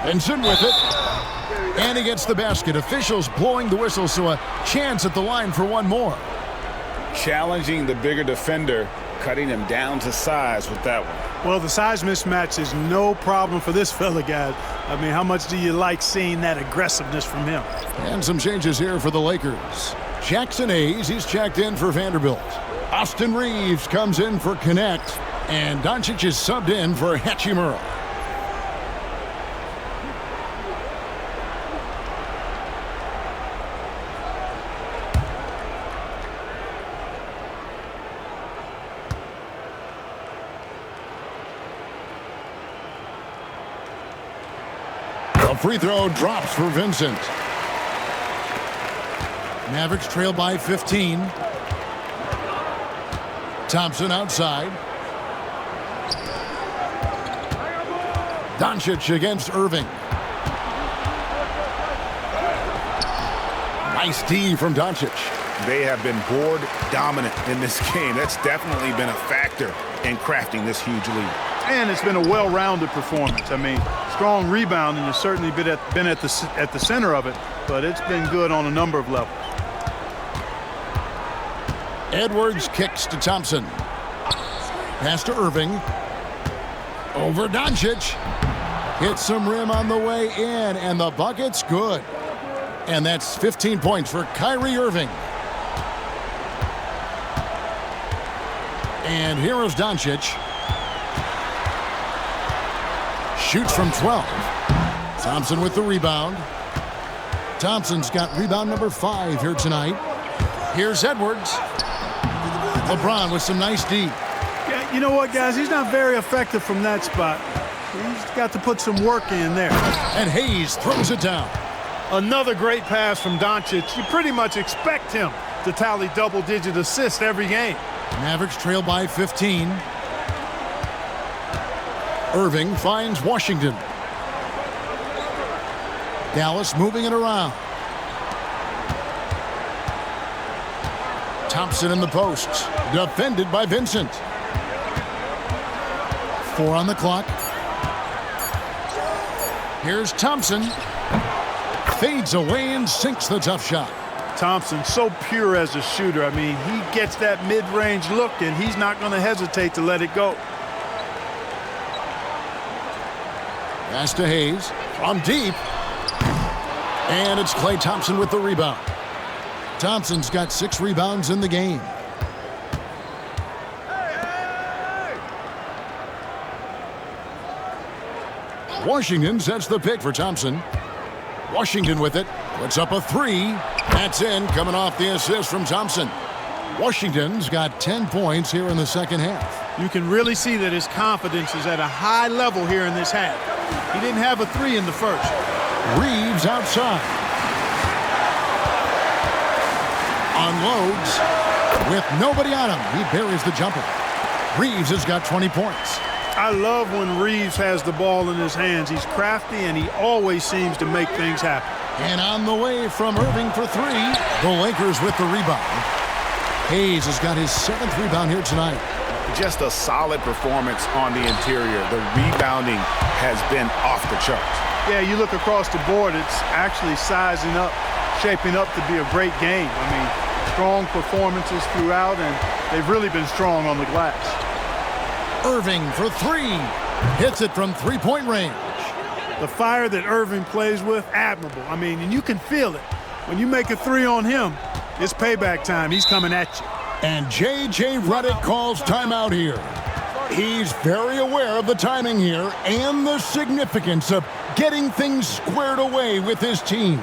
Vincent with it. And he gets the basket. Officials blowing the whistle, so a chance at the line for one more. Challenging the bigger defender, cutting him down to size with that one. Well, the size mismatch is no problem for this fella, guys. I mean, how much do you like seeing that aggressiveness from him? And some changes here for the Lakers. Jackson Hayes, he's checked in for Vanderbilt. Austin Reeves comes in for Connect. And Doncic is subbed in for Hachimura. A free throw drops for Vincent. Mavericks trail by 15. Thompson outside. Doncic against Irving. Nice D from Doncic. They have been board dominant in this game. That's definitely been a factor in crafting this huge lead. And it's been a well-rounded performance. I mean, strong rebounding has certainly been at the center of it, but it's been good on a number of levels. Edwards kicks to Thompson. Pass to Irving. Over Doncic. Hits some rim on the way in, and the bucket's good. And that's 15 points for Kyrie Irving. And here is Doncic. Shoots from 12. Thompson with the rebound. Thompson's got rebound number 5 here tonight. Here's Edwards. LeBron with some nice D. Yeah, you know what, guys? He's not very effective from that spot. He's got to put some work in there. And Hayes throws it down. Another great pass from Doncic. You pretty much expect him to tally double-digit assists every game. Mavericks trail by 15. Irving finds Washington. Dallas moving it around. Thompson in the post. Defended by Vincent. 4 on the clock. Here's Thompson. Fades away and sinks the tough shot. Thompson, so pure as a shooter. I mean, he gets that mid-range look, and he's not going to hesitate to let it go. Pass to Hayes from deep. And it's Klay Thompson with the rebound. Thompson's got 6 rebounds in the game. Washington sets the pick for Thompson. Washington with it. Puts up a 3. That's in, coming off the assist from Thompson. Washington's got 10 points here in the second half. You can really see that his confidence is at a high level here in this half. He didn't have a 3 in the first. Reeves outside. Unloads. With nobody on him, he buries the jumper. Reeves has got 20 points. I love when Reeves has the ball in his hands. He's crafty, and he always seems to make things happen. And on the way from Irving for 3. The Lakers with the rebound. Hayes has got his 7th rebound here tonight. Just a solid performance on the interior. The rebounding has been off the charts. Yeah, you look across the board, it's actually sizing up, shaping up to be a great game. I mean, strong performances throughout, and they've really been strong on the glass. Irving for 3. Hits it from 3-point range. The fire that Irving plays with, admirable. I mean, and you can feel it. When you make a 3 on him, it's payback time. He's coming at you. And J.J. Redick calls timeout here. He's very aware of the timing here and the significance of getting things squared away with his team.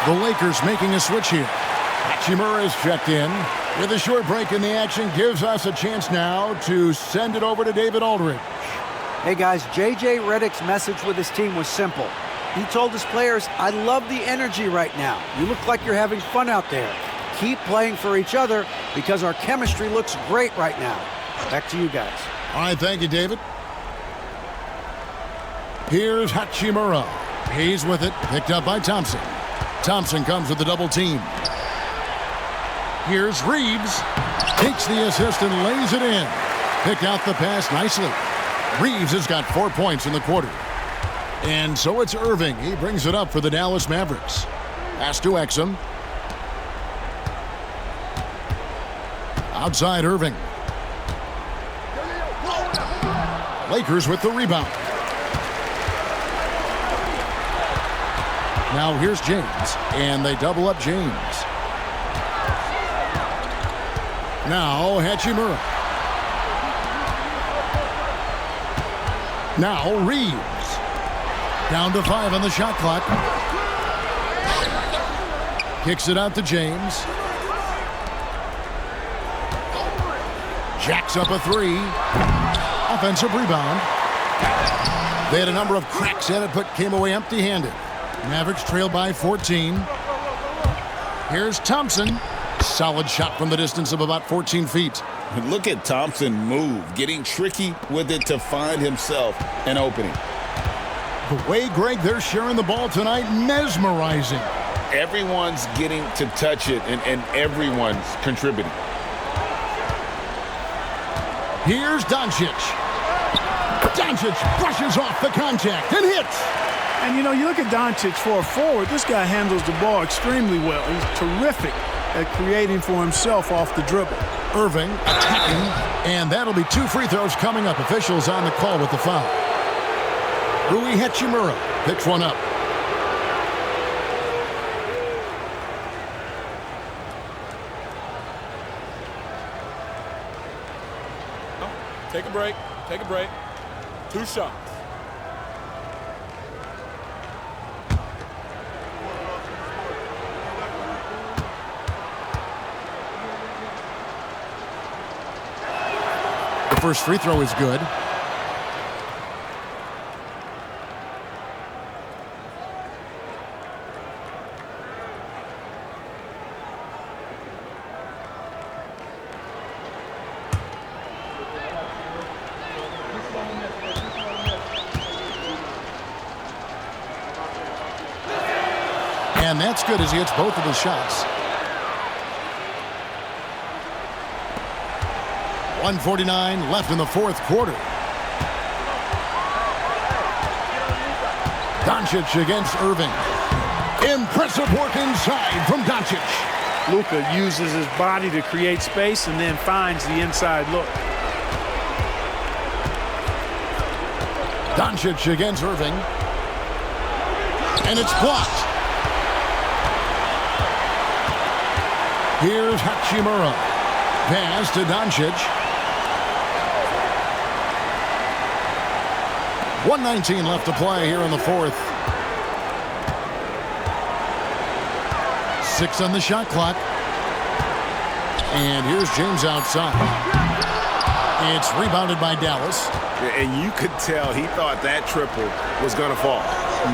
The Lakers making a switch here. Hachimura is checked in. With a short break in the action, gives us a chance now to send it over to David Aldridge. Hey guys, J.J. Redick's message with his team was simple. He told his players, I love the energy right now. You look like you're having fun out there. Keep playing for each other because our chemistry looks great right now. Back to you guys. All right, thank you, David. Here's Hachimura. He's with it, picked up by Thompson. Thompson comes with the double team. Here's Reeves. Takes the assist and lays it in. Picked out the pass nicely. Reeves has got 4 points in the quarter. And so it's Irving. He brings it up for the Dallas Mavericks. Pass to Exum. Outside Irving. Lakers with the rebound. Now here's James, and they double up James. Now Hachimura. Now Reeves. Down to 5 on the shot clock. Kicks it out to James. Jacks up a 3. Offensive rebound. They had a number of cracks at it, but came away empty-handed. Mavericks trail by 14. Here's Thompson. Solid shot from the distance of about 14 feet. Look at Thompson move, getting tricky with it to find himself an opening. The way, Greg, they're sharing the ball tonight, mesmerizing. Everyone's getting to touch it, and everyone's contributing. Here's Doncic. Doncic brushes off the contact and hits. And, you know, you look at Doncic for a forward, this guy handles the ball extremely well. He's terrific at creating for himself off the dribble. Irving attacking, and that'll be 2 free throws coming up. Officials on the call with the foul. Rui Hachimura picks one up. Take a break. Take a break. 2 shots. The first free throw is good. And that's good as he hits both of his shots. 1:49 left in the fourth quarter. Doncic against Irving. Impressive work inside from Doncic. LUKA uses his body to create space and then finds the inside look. Doncic against Irving. And it's blocked. Here's Hachimura. Pass to Doncic. 1:19 left to play here in the fourth. 6 on the shot clock. And here's James outside. It's rebounded by Dallas. And you could tell he thought that triple was going to fall.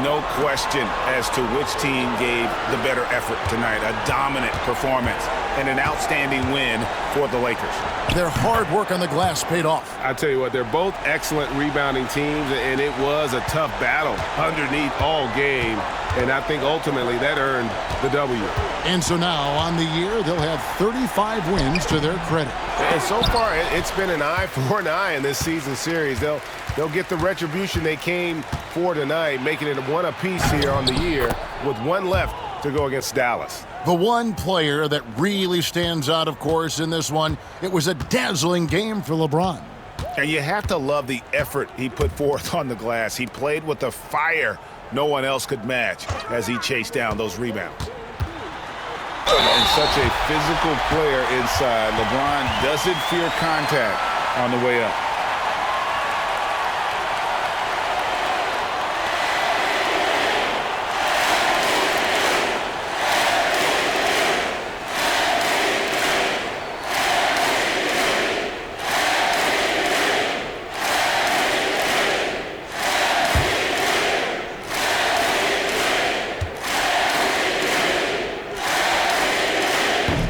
No question as to which team gave the better effort tonight. A dominant performance and an outstanding win for the Lakers. Their hard work on the glass paid off. I tell you what, they're both excellent rebounding teams, and it was a tough battle underneath all game. And I think ultimately that earned the W. And so now on the year, they'll have 35 wins to their credit. And so far, it's been an eye for an eye in this season series. They'll get the retribution they came for tonight, making it 1 apiece here on the year with 1 left to go against Dallas. The one player that really stands out, of course, in this one, it was a dazzling game for LeBron. And you have to love the effort he put forth on the glass. He played with a fire no one else could match as he chased down those rebounds. And such a physical player inside. LeBron doesn't fear contact on the way up.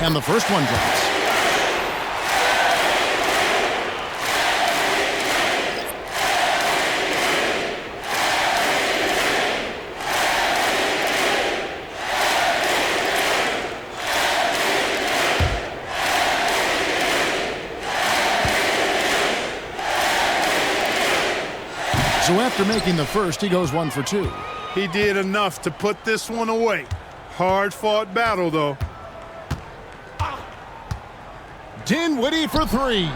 And the first one drops. So after making the first, he goes 1 for 2. He did enough to put this one away. Hard-fought battle, though. Dinwiddie for 3.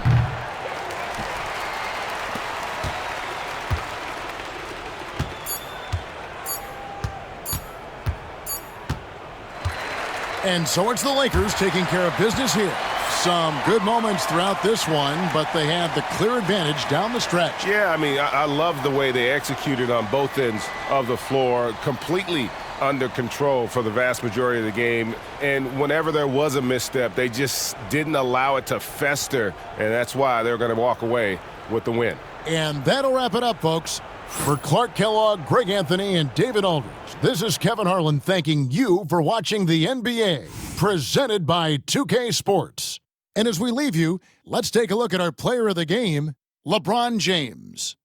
And so it's the Lakers taking care of business here. Some good moments throughout this one, but they have the clear advantage down the stretch. Yeah, I mean, I love the way they executed on both ends of the floor, completely under control for the vast majority of the game. And whenever there was a misstep, they just didn't allow it to fester, and that's why they're going to walk away with the win. And that'll wrap it up, folks. For Clark Kellogg, Greg Anthony, and David Aldridge, this is Kevin Harlan thanking you for watching the NBA, presented by 2K Sports. And as we leave you, let's take a look at our player of the game, LeBron James.